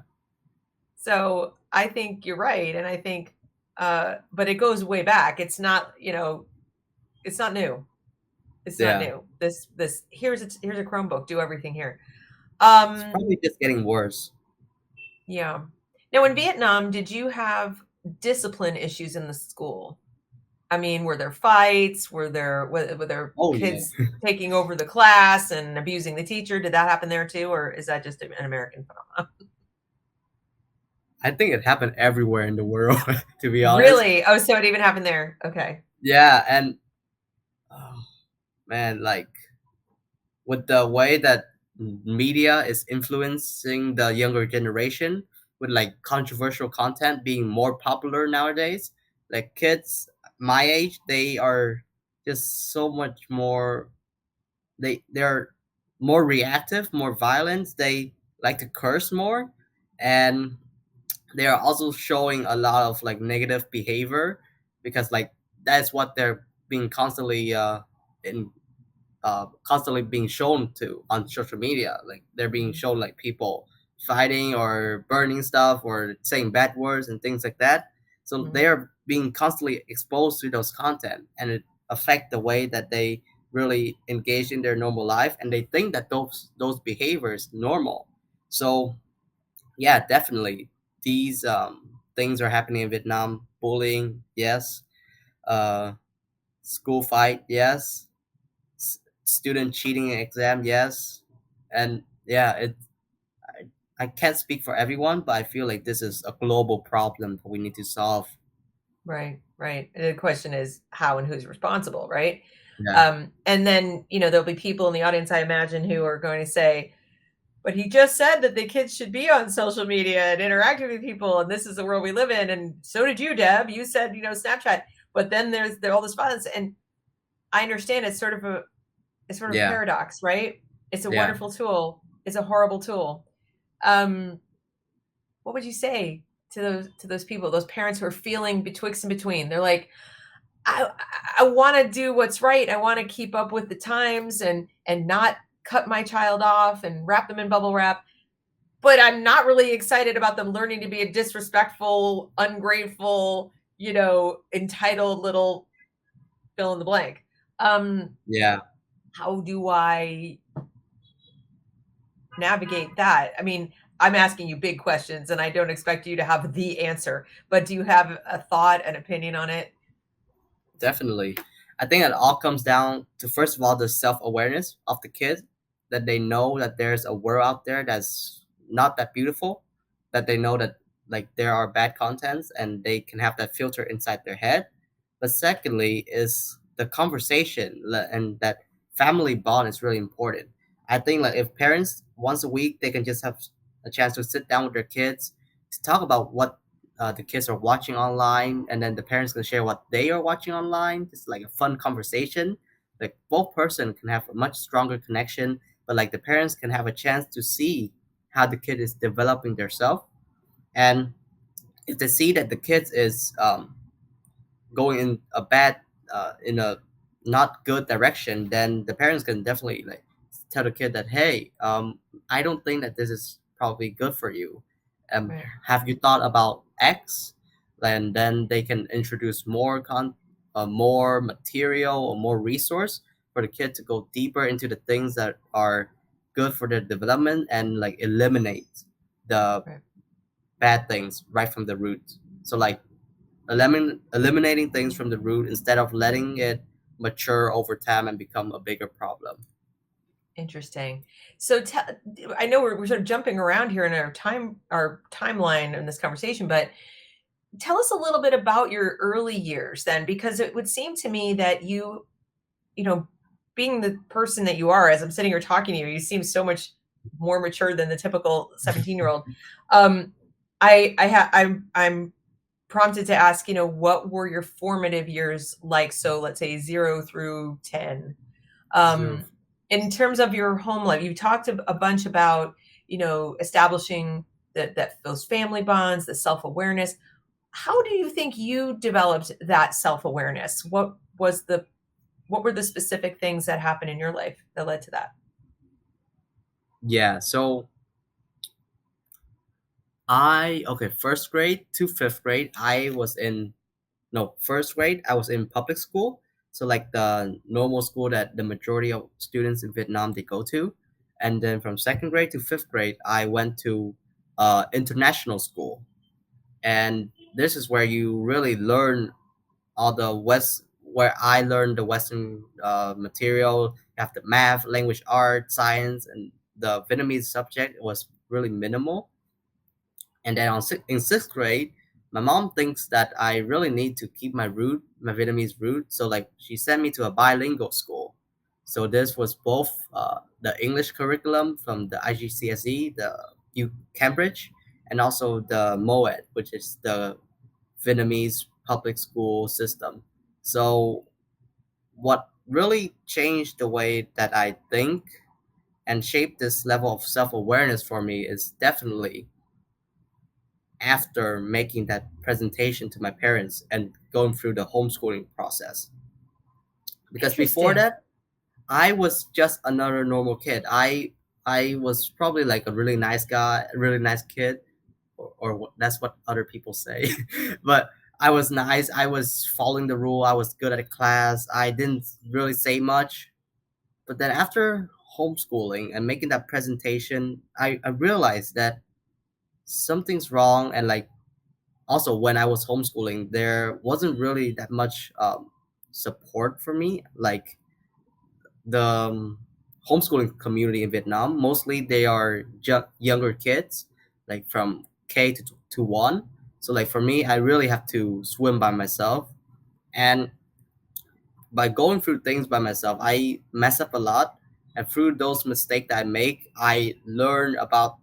So I think you're right, and I think, but it goes way back. It's not, it's not new. It's not Yeah. new. This here's a Chromebook. Do everything here. It's Um, probably just getting worse. yeah. Now in Vietnam, did you have discipline issues in the school? I mean, were there fights? Were there Oh yeah. kids taking over the class and abusing the teacher? Did that happen there too, or is that just an American phenomenon? I think it happened everywhere in the world, to be honest. Really? Oh, so it even happened there. Okay. Yeah, and oh, man, like with the way that media is influencing the younger generation, with like controversial content being more popular nowadays, like kids my age, they are just so much more. They're more reactive, more violent. They like to curse more, and they are also showing a lot of like negative behavior because like that's what they're being in constantly being shown to on social media. Like they're being Mhm. shown like people fighting or burning stuff or saying bad words and things like that. So they Mhm. are being constantly exposed to those content, and it affect the way that they really engage in their normal life, and they think that those behaviors normal. So yeah, definitely these things are happening in Vietnam. Bullying, yes. Uh, School fight, yes. Student cheating in exam, yes. And yeah, I can't speak for everyone, but I feel like this is a global problem that we need to solve. Right, right. And the question is how and who's responsible, right? Yeah. And then, there'll be people in the audience, I imagine, who are going to say, but he just said that the kids should be on social media and interacting with people, and this is the world we live in. And so did you, Deb. You said, Snapchat. But then there's all this violence, and I understand it's sort of a Yeah. paradox, right? It's a Yeah. wonderful tool. It's a horrible tool. Um, what would you say to those people, those parents who are feeling betwixt and between? They're like, I I want to do what's right. I want to keep up with the times and not cut my child off and wrap them in bubble wrap, but I'm not really excited about them learning to be a disrespectful, ungrateful, entitled little fill in the blank. Um, Yeah. how do I navigate that? I mean, I'm asking you big questions and I don't expect you to have the answer, but do you have a thought, an opinion on it? Definitely. I think it all comes down to first of all the self awareness of the kid, that they know that there's a world out there that's not that beautiful, that they know that like there are bad contents and they can have that filter inside their head. But secondly is the conversation and that family bond is really important. I think like if parents once a week they can just have a chance to sit down with their kids to talk about what the kids are watching online, and then the parents can share what they are watching online. It's like a fun conversation. Like both person can have a much stronger connection, but like the parents can have a chance to see how the kid is developing themselves. And if they see that the kids is going in a not good direction, then the parents can definitely like tell the kid that, hey, I don't think that this is probably good for you. Right. Have you thought about X? And then they can introduce more material or more resource for the kid to go deeper into the things that are good for their development, and like eliminate the Right. bad things right from the root. So like eliminating things from the root instead of letting it mature over time and become a bigger problem. Interesting. So I know we're sort of jumping around here in our timeline in this conversation, but tell us a little bit about your early years then, because it would seem to me that you know, being the person that you are, as I'm sitting here talking to you, you seem so much more mature than the typical 17-year-old. Um, I'm prompted to ask, what were your formative years like? So let's say 0 through 10. Zero. Um, in terms of your home life, you talked a bunch about, establishing that those family bonds, the self awareness. How do you think you developed that self-awareness? What were the specific things that happened in your life that led to that? Yeah, so I okay, first grade to fifth grade, I was in no, first grade, I was in public school. So like the normal school that the majority of students in Vietnam they go to. And then from second grade to fifth grade, I went to international school. And this is where you really learn all the West, where I learned the Western material. You have the math, language, art, science, and the Vietnamese subject was really minimal. And then in sixth grade, my mom thinks that I really need to keep my Vietnamese root. So like she sent me to a bilingual school. So this was both the English curriculum from the IGCSE, the U Cambridge, and also the MOED, which is the Vietnamese public school system. So what really changed the way that I think and shaped this level of self awareness for me is definitely after making that presentation to my parents and going through the homeschooling process. Because before Interesting. that, I was just another normal kid. I was probably like a really nice guy, a really nice kid, that's what other people say. But I was nice. I was following the rule. I was good at class. I didn't really say much. But then after homeschooling and making that presentation, I realized that something's wrong, and like also when I was homeschooling, there wasn't really that much support for me. Like the homeschooling community in Vietnam, mostly they are younger kids, like from K to one. So like for me, I really have to swim by myself, and by going through things by myself, I mess up a lot. And through those mistakes that I make, I learn about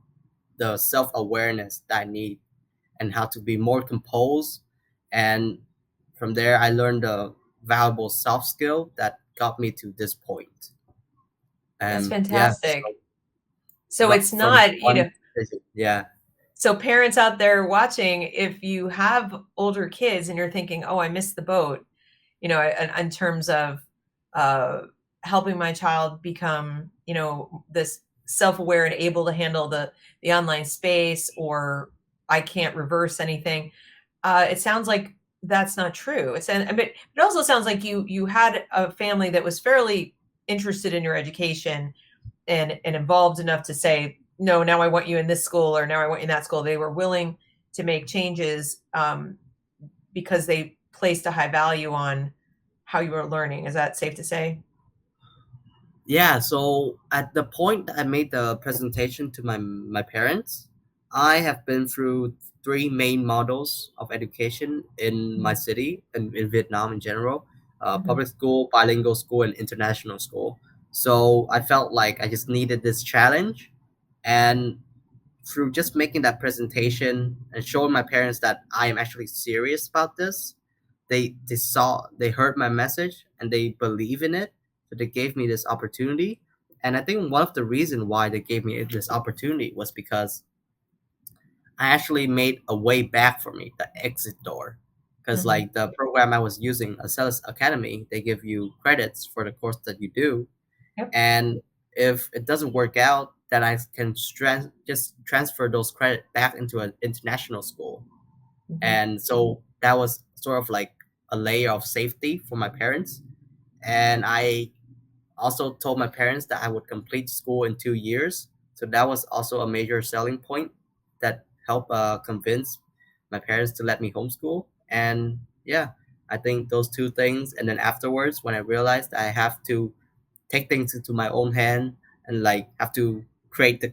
the self awareness that I need and how to be more composed. And from there, I learned the valuable soft skill that got me to this point. That's Yeah, fantastic. so So it's from not, one decision, yeah, so parents out there watching, if you have older kids and you're thinking, "Oh, I missed the boat," in terms of uh, helping my child become, this self-aware and able to handle the online space, or I can't reverse anything. It sounds like that's not true. But it also sounds like you had a family that was fairly interested in your education and involved enough to say, no, now I want you in this school, or now I want you in that school. They were willing to make changes, because they placed a high value on how you were learning. Is that safe to say? yeah. So at the point that I made the presentation to my parents, I have been through three main models of education in my Mhm, city and in Vietnam in general: mhm, public school, bilingual school, and international school. So I felt like I just needed this challenge, and through just making that presentation and showing my parents that I am actually serious about this, they heard my message and they believe in it. So they gave me this opportunity. And I think one of the reasons why they gave me this opportunity was because I actually made a way back for me, the exit door. Because mhm. like the program I was using, a sales academy, they give you credits for the course that you do, Yep. and if it doesn't work out, then I can just transfer those credit back into an international school. Mhm. And so that was sort of like a layer of safety for my parents. And I also told my parents that I would complete school in 2 years. So that was also a major selling point that helped convince my parents to let me homeschool. And yeah, I think those two things. And then afterwards, when I realized I have to take things into my own hand and like have to create the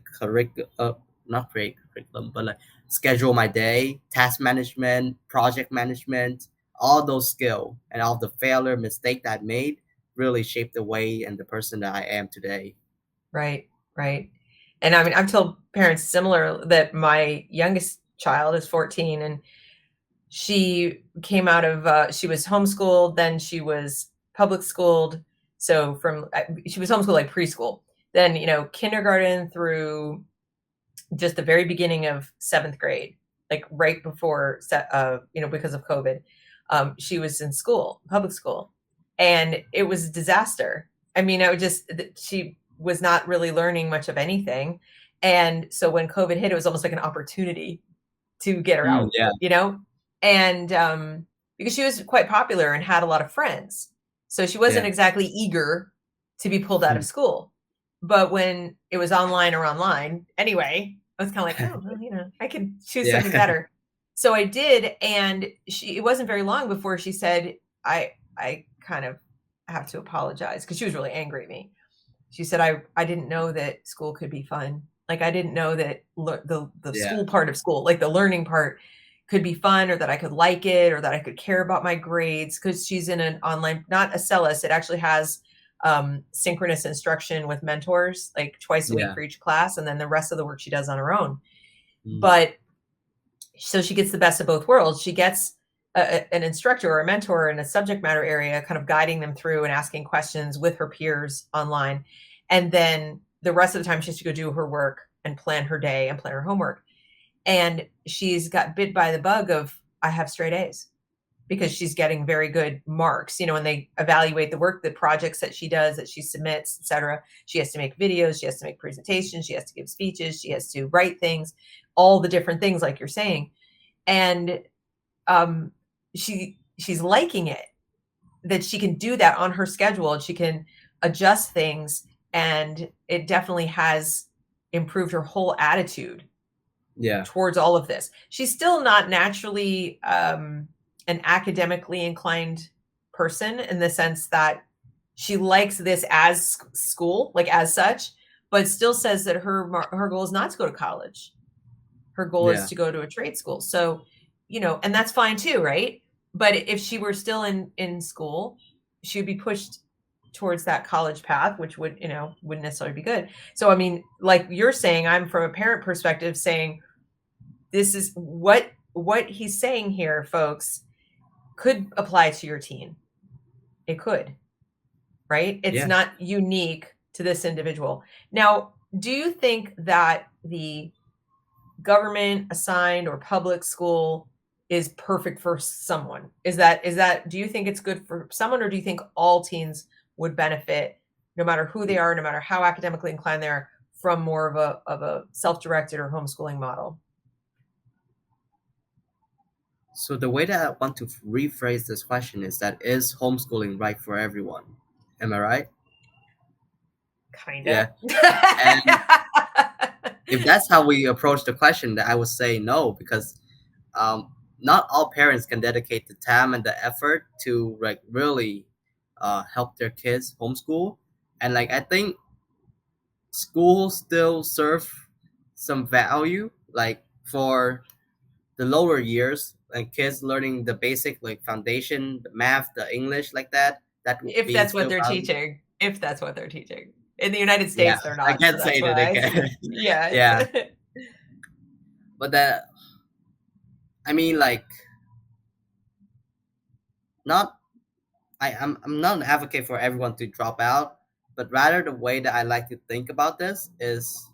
not create curriculum, but like schedule my day, task management, project management, all those skill and all the failure mistake that I made really shaped the way and the person that I am today. Right, right. And I mean, I've told parents similar that my youngest child is 14, and she came out of, she was homeschooled, then she was public schooled. So she was homeschooled like preschool, then, kindergarten through just the very beginning of seventh grade. like right before, because of COVID. She was in school, public school, and it was a disaster. I mean, she was not really learning much of anything. And so when COVID hit, it was almost like an opportunity to get her Mm, out, yeah, and because she was quite popular and had a lot of friends. So she wasn't yeah, exactly eager to be pulled out of school. But when it was online anyway, I was kind of like, oh, well, I could choose yeah, something better. So I did, and it wasn't very long before she said, I kind of have to apologize, because she was really angry at me. She said, I didn't know that school could be fun. Like, I didn't know that the yeah, school part of school, like the learning part, could be fun, or that I could like it, or that I could care about my grades, because she's in an online, not a CELIS. It actually has synchronous instruction with mentors, like twice a week yeah. for each class. And then the rest of the work she does on her own. Mm, But so she gets the best of both worlds. She gets an instructor or a mentor in a subject matter area, kind of guiding them through and asking questions with her peers online. And then the rest of the time, she has to go do her work and plan her day and plan her homework. And she's got bit by the bug of, I have straight A's, because she's getting very good marks. When they evaluate the work, the projects that she does, that she submits, etc. She has to make videos, she has to make presentations, she has to give speeches, she has to write things, all the different things like you're saying. And um, she's liking it, that she can do that on her schedule, and she can adjust things, and it definitely has improved her whole attitude yeah, towards all of this. She's still not naturally an academically inclined person, in the sense that she likes this as school, like as such, but still says that her goal is not to go to college. Her goal is yeah. to go to a trade school. So, and that's fine too, right? But if she were still in school, she would be pushed towards that college path, which wouldn't necessarily be good. So, I mean, like you're saying, I'm from a parent perspective saying, this is what he's saying here, folks, could apply to your teen. It could, right? It's Yeah. not unique to this individual. Now, do you think that the government assigned or public school is perfect for someone? Is that do you think it's good for someone, or do you think all teens would benefit, no matter who they are, no matter how academically inclined they are, from more of a self-directed or homeschooling model? So the way that I want to rephrase this question is that, is homeschooling right for everyone? Am I right? Kinda. Yeah. And if that's how we approach the question, that I would say no, because um, not all parents can dedicate the time and the effort to like really help their kids homeschool. And like I think schools still serve some value, like for the lower years, like kids learning the basic like foundation, the math, the English, like that. That would If be that's what still they're valuable. teaching. If that's what they're teaching. In the United Yeah, States, they're I not, so can't that's say that they why. can. Yeah. Yeah, but that, I mean, like, not I'm not an advocate for everyone to drop out, but rather the way that I like to think about this is,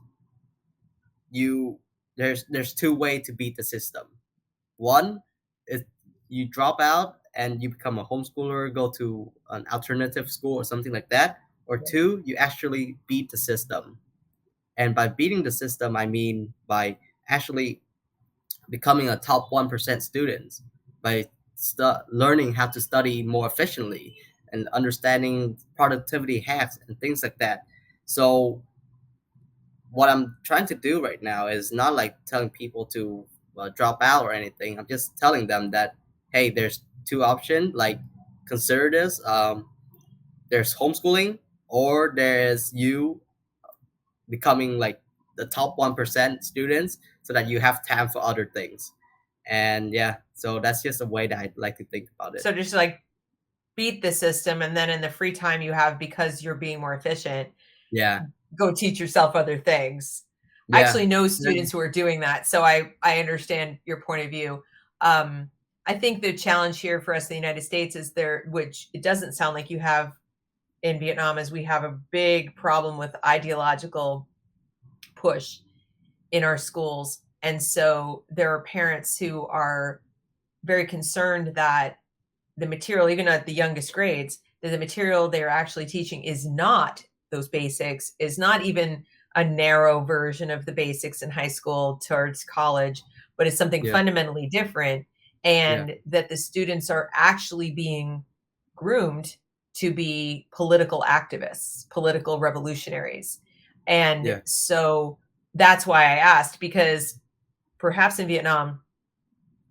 you there's two ways to beat the system. One is you drop out and you become a homeschooler, go to an alternative school or something like that. Or two, you actually beat the system. And by beating the system, I mean by actually becoming a top 1% student, by learning how to study more efficiently and understanding productivity hacks and things like that. So what I'm trying to do right now is not like telling people to drop out or anything. I'm just telling them that, hey, there's two options. Like, consider this. There's homeschooling, or there's you becoming like the top 1% students, so that you have time for other things. And yeah, so that's just a way that I like to think about it. So just like beat the system, and then in the free time you have, because you're being more efficient, Yeah, go teach yourself other things. I yeah, actually know then- students who are doing that, so I understand your point of view. Um, I think the challenge here for us in the United States is there, which it doesn't sound like you have in Vietnam, is we have a big problem with ideological push in our schools. And so there are parents who are very concerned that the material, even at the youngest grades, that the material they're actually teaching is not those basics, is not even a narrow version of the basics in high school towards college, but it's something Yeah. fundamentally different. Yeah. And that the students are actually being groomed to be political activists, political revolutionaries. And Yeah. so that's why I asked, because perhaps in Vietnam,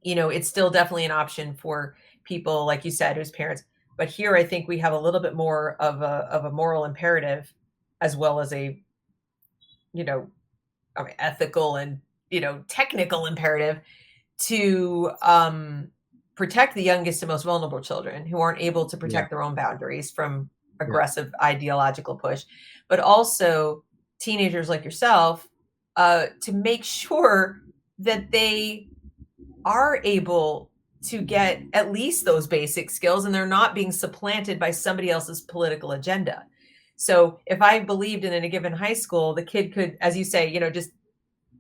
it's still definitely an option for people, like you said, whose parents. But here, I think we have a little bit more of a moral imperative, as well as a you know, I mean, ethical and technical imperative to protect the youngest and most vulnerable children who aren't able to Yeah. protect their own boundaries from Yeah. aggressive ideological push, but also teenagers like yourself, to make sure that they are able to get at least those basic skills and they're not being supplanted by somebody else's political agenda. So if I believed in a given high school, the kid could, as you say, just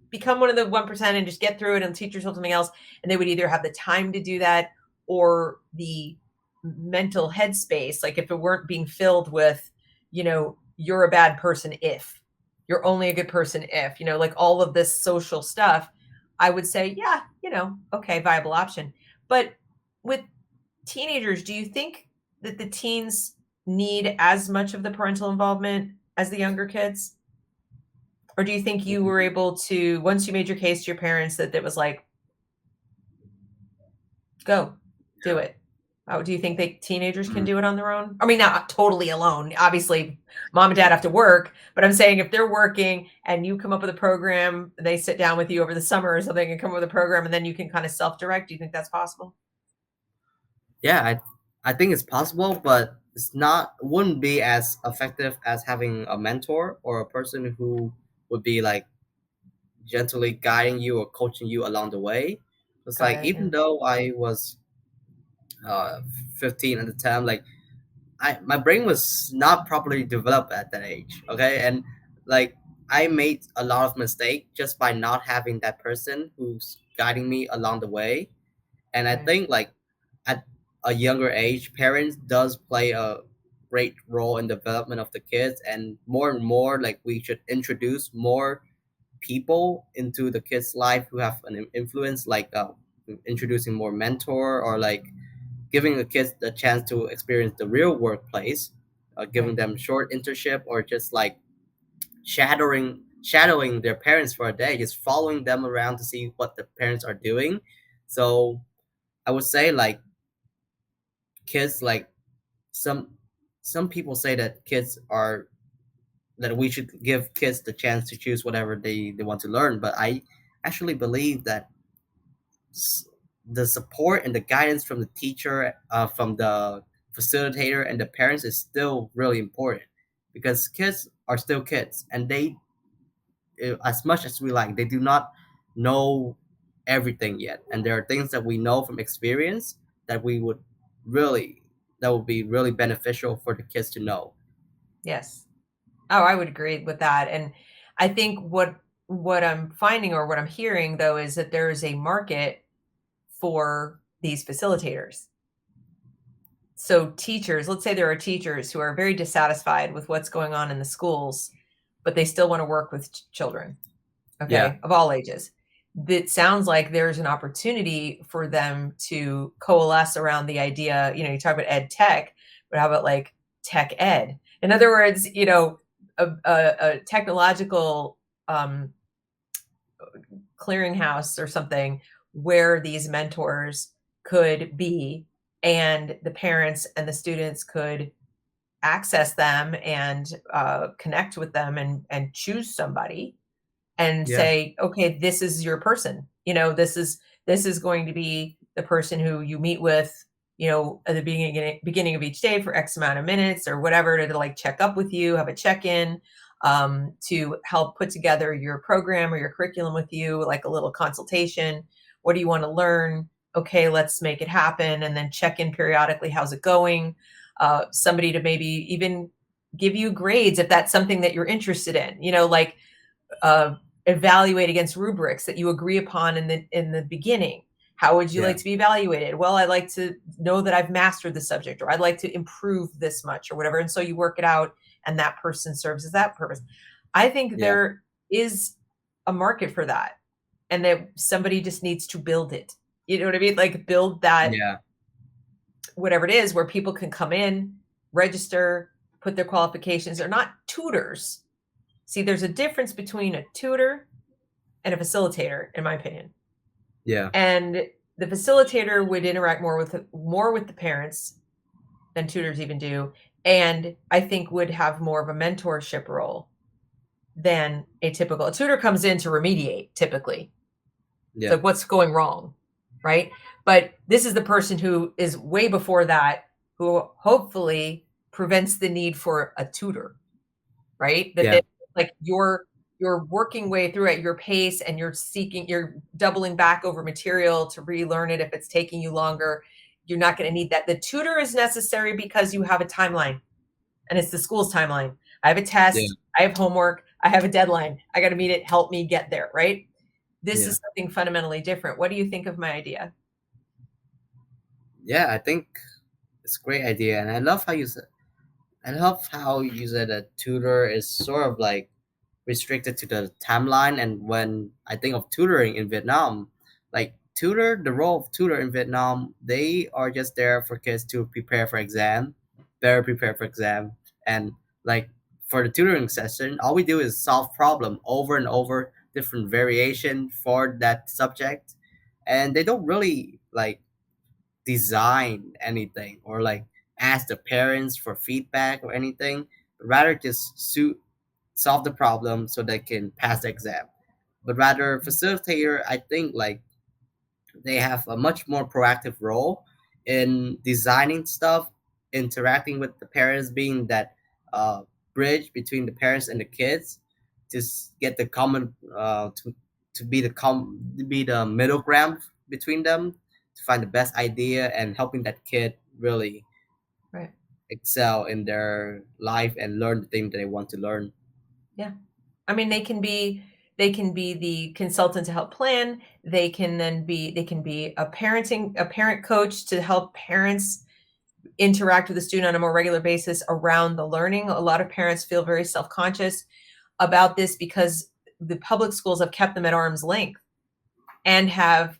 become one of the 1% and just get through it and teach yourself something else. And they would either have the time to do that or the mental headspace. Like if it weren't being filled with, you're a bad person if you're only a good person if, like all of this social stuff, I would say, yeah, okay, viable option. But with teenagers, do you think that the teens need as much of the parental involvement as the younger kids? Or do you think you were able to, once you made your case to your parents, that it was like, go, do it? Oh, do you think that teenagers can Mm. do it on their own? I mean, not totally alone. Obviously, mom and dad have to work, but I'm saying if they're working and you come up with a program, they sit down with you over the summer or something and come up with a program, and then you can kind of self-direct. Do you think that's possible? Yeah, I think it's possible, but it's not wouldn't be as effective as having a mentor or a person who would be like gently guiding you or coaching you along the way. It's Got like it. even Yeah. though I was uh 15 at the time, like I my brain was not properly developed at that age. Okay, and like I made a lot of mistakes just by not having that person who's guiding me along the way. And I Right. think like at a younger age, parents does play a great role in development of the kids, and more like we should introduce more people into the kids life who have an influence, like introducing more mentor or like giving the kids the chance to experience the real workplace, giving Right. them short internship or just like shadowing their parents for a day, just following them around to see what the parents are doing. So I would say like kids like some some people say that kids are that we should give kids the chance to choose whatever they want to learn, but I actually believe that s- the support and the guidance from the teacher, from the facilitator and the parents is still really important, because kids are still kids and they, as much as we like, they do not know everything yet, and there are things that we know from experience that we would really that would be really beneficial for the kids to know. Yes. Oh, I would agree with that. And I think what I'm finding or what I'm hearing though is that there is a market for these facilitators. So teachers, let's say there are teachers who are very dissatisfied with what's going on in the schools, but they still want to work with children, Yeah. okay, of all ages. That sounds like there's an opportunity for them to coalesce around the idea, you talk about ed tech, but how about like tech ed? In other words, a technological um, clearinghouse or something where these mentors could be, and the parents and the students could access them and connect with them and choose somebody and Yeah. say, okay, this is your person. This is going to be the person who you meet with, at the beginning of each day for X amount of minutes or whatever, to like check up with you, have a check-in, to help put together your program or your curriculum with you, like a little consultation. What do you want to learn? Okay, let's make it happen. And then check in periodically. How's it going? Somebody to maybe even give you grades if that's something that you're interested in. Like uh, evaluate against rubrics that you agree upon in the beginning. How would you Yeah. like to be evaluated? Well, I'd like to know that I've mastered the subject, or I'd like to improve this much, or whatever. And so you work it out, and that person serves as that purpose. I think Yeah. there is a market for that, and that somebody just needs to build it. You know what I mean? Like build that, Yeah. whatever it is, where people can come in, register, put their qualifications. They're not tutors. See, there's a difference between a tutor and a facilitator, in my opinion. Yeah. And the facilitator would interact more with the parents than tutors even do, and I think would have more of a mentorship role than a tutor comes in to remediate typically. It's Yeah. like, what's going wrong, right? But this is the person who is way before that, who hopefully prevents the need for a tutor, right? That Yeah. they, like you're working way through at your pace, and you're doubling back over material to relearn it if it's taking you longer. You're not going to need that. The tutor is necessary because you have a timeline, and it's the school's timeline. I have a Yeah. test, I have homework, I have a deadline. I got to meet it, help me get there, right? This Yeah. is something fundamentally different. What do you think of my idea? Yeah. I think it's a great idea, and I love how you said a tutor is sort of like restricted to the timeline. And when I think of tutoring in Vietnam, like the role of tutor in Vietnam, they are just there for kids to prepare for exam, better prepare for exam, and like for the tutoring session, all we do is solve problem over and over, different variation for that subject, and they don't really like design anything or like ask the parents for feedback or anything, but rather just solve the problem so they can pass the exam. But rather facilitator, I think like they have a much more proactive role in designing stuff, interacting with the parents, being that bridge between the parents and the kids, get the common to be the middle ground between them, to find the best idea and helping that kid really Right. excel in their life and learn the thing that they want to learn. Yeah. I mean, they can be the consultant to help plan. They can be a parent coach to help parents interact with the student on a more regular basis around the learning. A lot of parents feel very self-conscious about this because the public schools have kept them at arm's length, and have,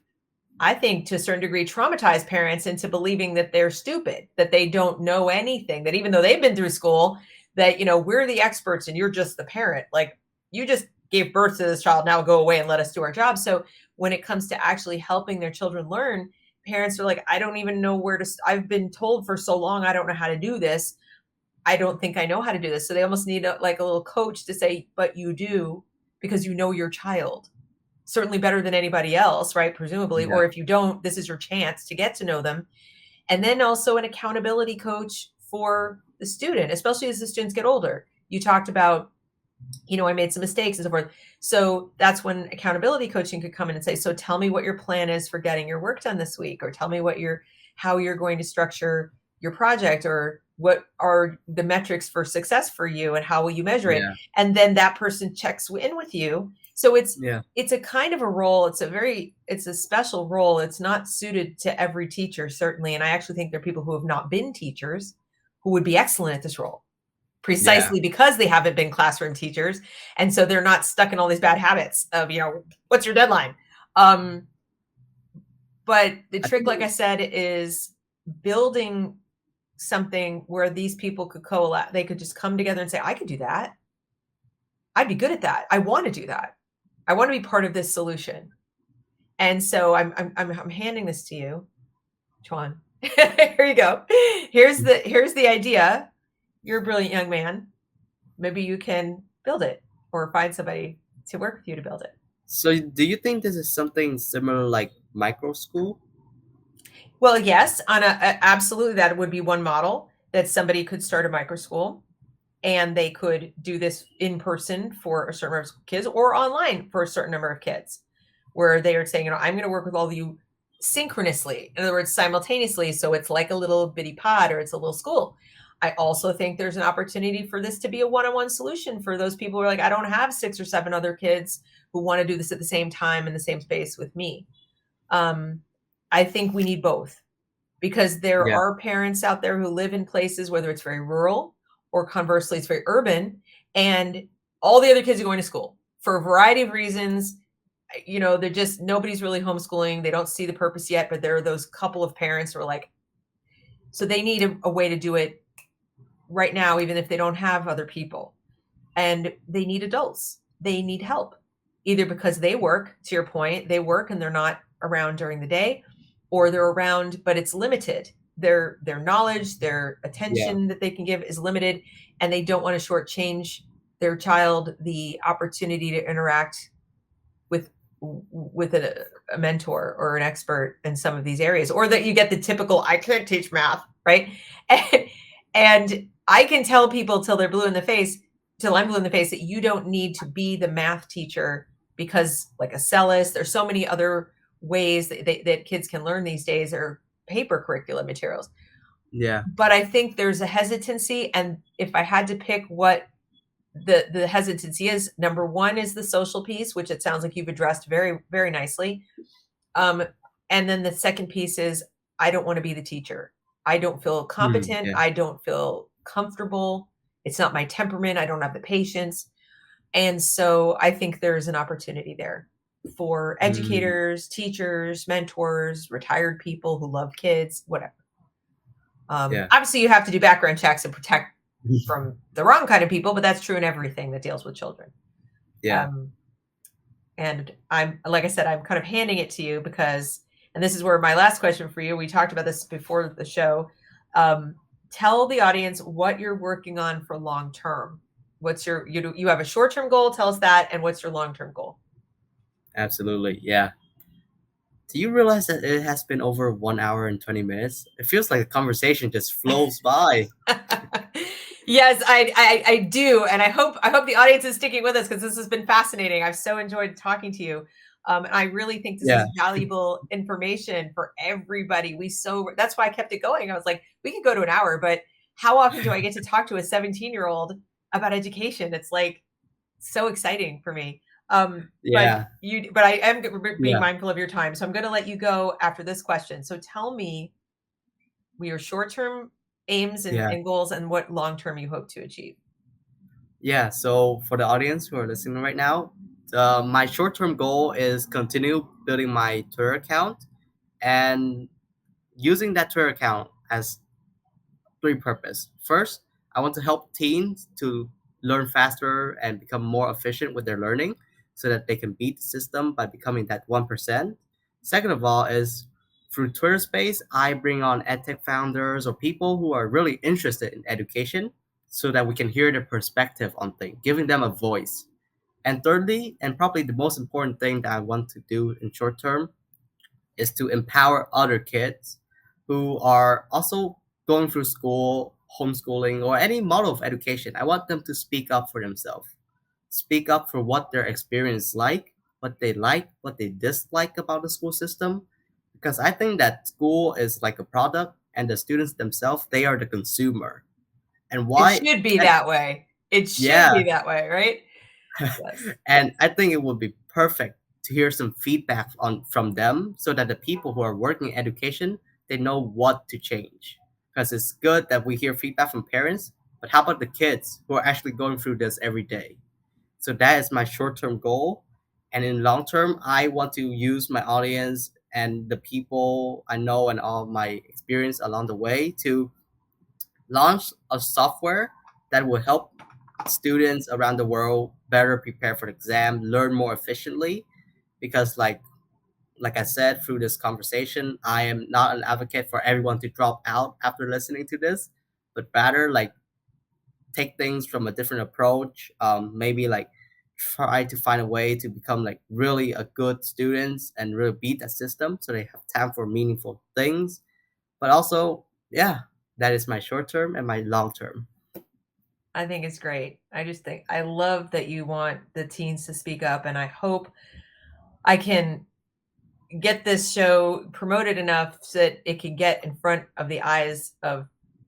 I think, to a certain degree, traumatized parents into believing that they're stupid, that they don't know anything, that even though they've been through school, that, we're the experts and you're just the parent. Like, you just gave birth to this child, now go away and let us do our job. So when it comes to actually helping their children learn, parents are like, I don't even know where to, I've been told for so long, I don't know how to do this. I don't think I know how to do this. So they almost need like a little coach to say, but you do, because you know your child certainly better than anybody else, right? Presumably. Yeah. Or if you don't, this is your chance to get to know them. And then also an accountability coach for the student, especially as the students get older. You talked about, I made some mistakes and so forth. So that's when accountability coaching could come in and say, so tell me what your plan is for getting your work done this week, or tell me how you're going to structure your project, or what are the metrics for success for you, and how will you measure it? Yeah. And then that person checks in with you. So Yeah. it's a kind of a role. It's a special role. It's not suited to every teacher, certainly. And I actually think there are people who have not been teachers who would be excellent at this role, Yeah. precisely because they haven't been classroom teachers. And so they're not stuck in all these bad habits of, what's your deadline? But the I trick, think like I said, is building something where these people could coalesce. They could just come together and say, I could do that. I'd be good at that. I want to do that. I want to be part of this solution. And so I'm handing this to you, Chuan. Here you go. Here's the idea. You're a brilliant young man. Maybe you can build it, or find somebody to work with you to build it. so. Do you think this is something similar like micro school? Well, yes, absolutely, that would be one model, that somebody could start a micro school, and they could do this in person for a certain number of kids, or online for a certain number of kids, where they are saying, I'm going to work with all of you synchronously. In other words, simultaneously. So it's like a little bitty pod, or it's a little school. I also think there's an opportunity for this to be a one-on-one solution for those people who are like, I don't have 6 or 7 other kids who want to do this at the same time in the same space with me. I think we need both, because there Yeah. are parents out there who live in places, whether it's very rural or conversely it's very urban, and all the other kids are going to school for a variety of reasons. They're just, nobody's really homeschooling. They don't see the purpose yet, but there are those couple of parents who are like, so they need a way to do it right now, even if they don't have other people. And they need adults. They need help, either because they work, to your point, they work and they're not around during the day, or they're around, but it's limited. Their knowledge, their Yeah. attention that they can give is limited, and they don't want to shortchange their child the opportunity to interact with a mentor or an expert in some of these areas, or that you get the typical I can't teach math, right? And I can tell people till they're blue in the face, till I'm blue in the face, that you don't need to be the math teacher, because like a cellist, there's so many other ways that kids can learn these days, or paper curriculum materials. Yeah. But I think there's a hesitancy, and if I had to pick what the hesitancy is, number one is the social piece, which it sounds like you've addressed very, very nicely. And then the second piece is, I don't want to be the teacher. I don't feel competent. Yeah. I don't feel comfortable. It's not my temperament. I don't have the patience. And so I think there's an opportunity there for Mm, educators, teachers, mentors, retired people who love kids, whatever. yeah. Obviously, you have to do background checks and protect from the wrong kind of people, but that's true in everything that deals with children. Yeah. Um, and I'm, like I said, I'm kind of handing it to you because, and this is where my last question for you, we talked about this before the show. Tell the audience what you're working on for long term. What's you have a short term goal? Tell us that, and what's your long term goal? Absolutely. Yeah. Do you realize that it has been over 1 hour and 20 minutes? It feels like the conversation just flows by. Yes, I do, and I hope the audience is sticking with us, because this has been fascinating. I've so enjoyed talking to you, and I really think this Yeah. is valuable information for everybody. That's why I kept it going. I was like, we could go to an hour, but how often do I get to talk to a 17-year-old about education? It's like so exciting for me. Yeah. But I am being Yeah. mindful of your time, so I'm going to let you go after this question. So tell me your short-term aims and, Yeah. and goals, and what long-term you hope to achieve. Yeah. So for the audience who are listening right now, my short-term goal is continue building my Twitter account and using that Twitter account as three purposes. First, I want to help teens to learn faster and become more efficient with their learning so that they can beat the system by becoming that 1%. Second of all is through Twitter Space, I bring on edtech founders or people who are really interested in education so that we can hear their perspective on things, giving them a voice. And thirdly, and probably the most important thing that I want to do in short term, is to empower other kids who are also going through school, homeschooling, or any model of education. I want them to speak up for themselves, speak up for what their experience is like, what they dislike about the school system. Because I think that school is like a product, and the students themselves, they are the consumer. And It why? should be that way. It should Yeah, be that way, right? Yes. and I think it would be perfect to hear some feedback on from them so that the people who are working in education, they know what to change. Because it's good that we hear feedback from parents, but how about the kids who are actually going through this every day? So that is my short-term goal. And in long term, I want to use my audience and the people I know and all my experience along the way to launch a software that will help students around the world better prepare for the exam, learn more efficiently. Because like I said through this conversation, I am not an advocate for everyone to drop out after listening to this, but rather like take things from a different approach. Maybe like try to find a way to become like really a good students and really beat that system so they have time for meaningful things. But also, yeah, that is my short term and my long term. I think it's great. I just think I love that you want the teens to speak up, and I hope I can get this show promoted enough so that it can get in front of the eyes of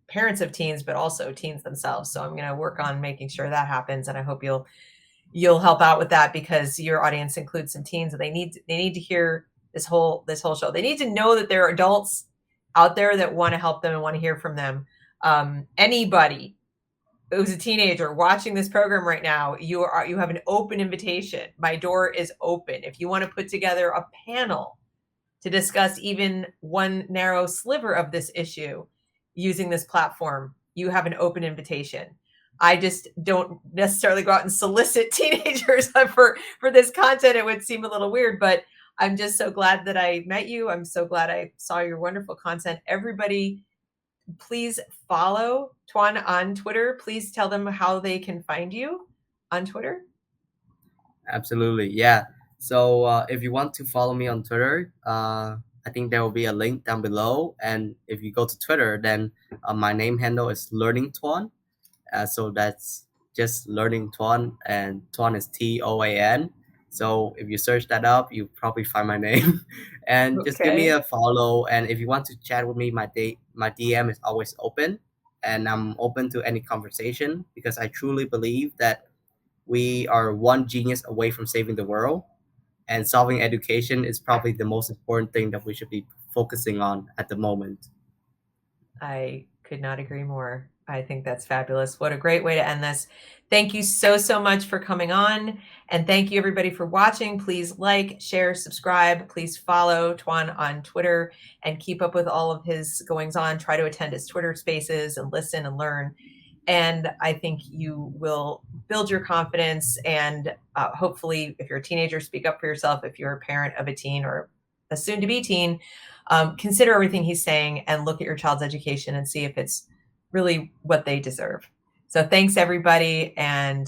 parents of teens, but also teens themselves. So I'm going to work on making sure that happens, and I hope you'll you'll help out with that, because your audience includes some teens, and they need to hear this whole show. They need to know that there are adults out there that want to help them and want to hear from them. Anybody who's a teenager watching this program right now, you have an open invitation. My door is open. If you want to put together a panel to discuss even one narrow sliver of this issue using this platform, you have an open invitation. I just don't necessarily go out and solicit teenagers for this content. It would seem a little weird, but I'm just so glad that I met you. I'm so glad I saw your wonderful content. Everybody, please follow Toan on Twitter. Please tell them how they can find you on Twitter. Absolutely, yeah. So if you want to follow me on Twitter, I think there will be a link down below. And if you go to Twitter, then my name handle is Learning Tuan. So that's just Learning Tuan, and Tuan is Toan. So if you search that up, you probably find my name, and just give me Okay. a follow. And if you want to chat with me, my DM is always open, and I'm open to any conversation because I truly believe that we are one genius away from saving the world, and solving education is probably the most important thing that we should be focusing on at the moment. I could not agree more. I think that's fabulous. What a great way to end this. Thank you so, so much for coming on. And thank you, everybody, for watching. Please like, share, subscribe. Please follow Toan on Twitter and keep up with all of his goings on. Try to attend his Twitter spaces and listen and learn. And I think you will build your confidence. And hopefully, if you're a teenager, speak up for yourself. If you're a parent of a teen or a soon to be teen, consider everything he's saying and look at your child's education and see if it's really what they deserve. So thanks, everybody, and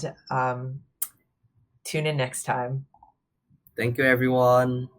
tune in next time. Thank you, everyone.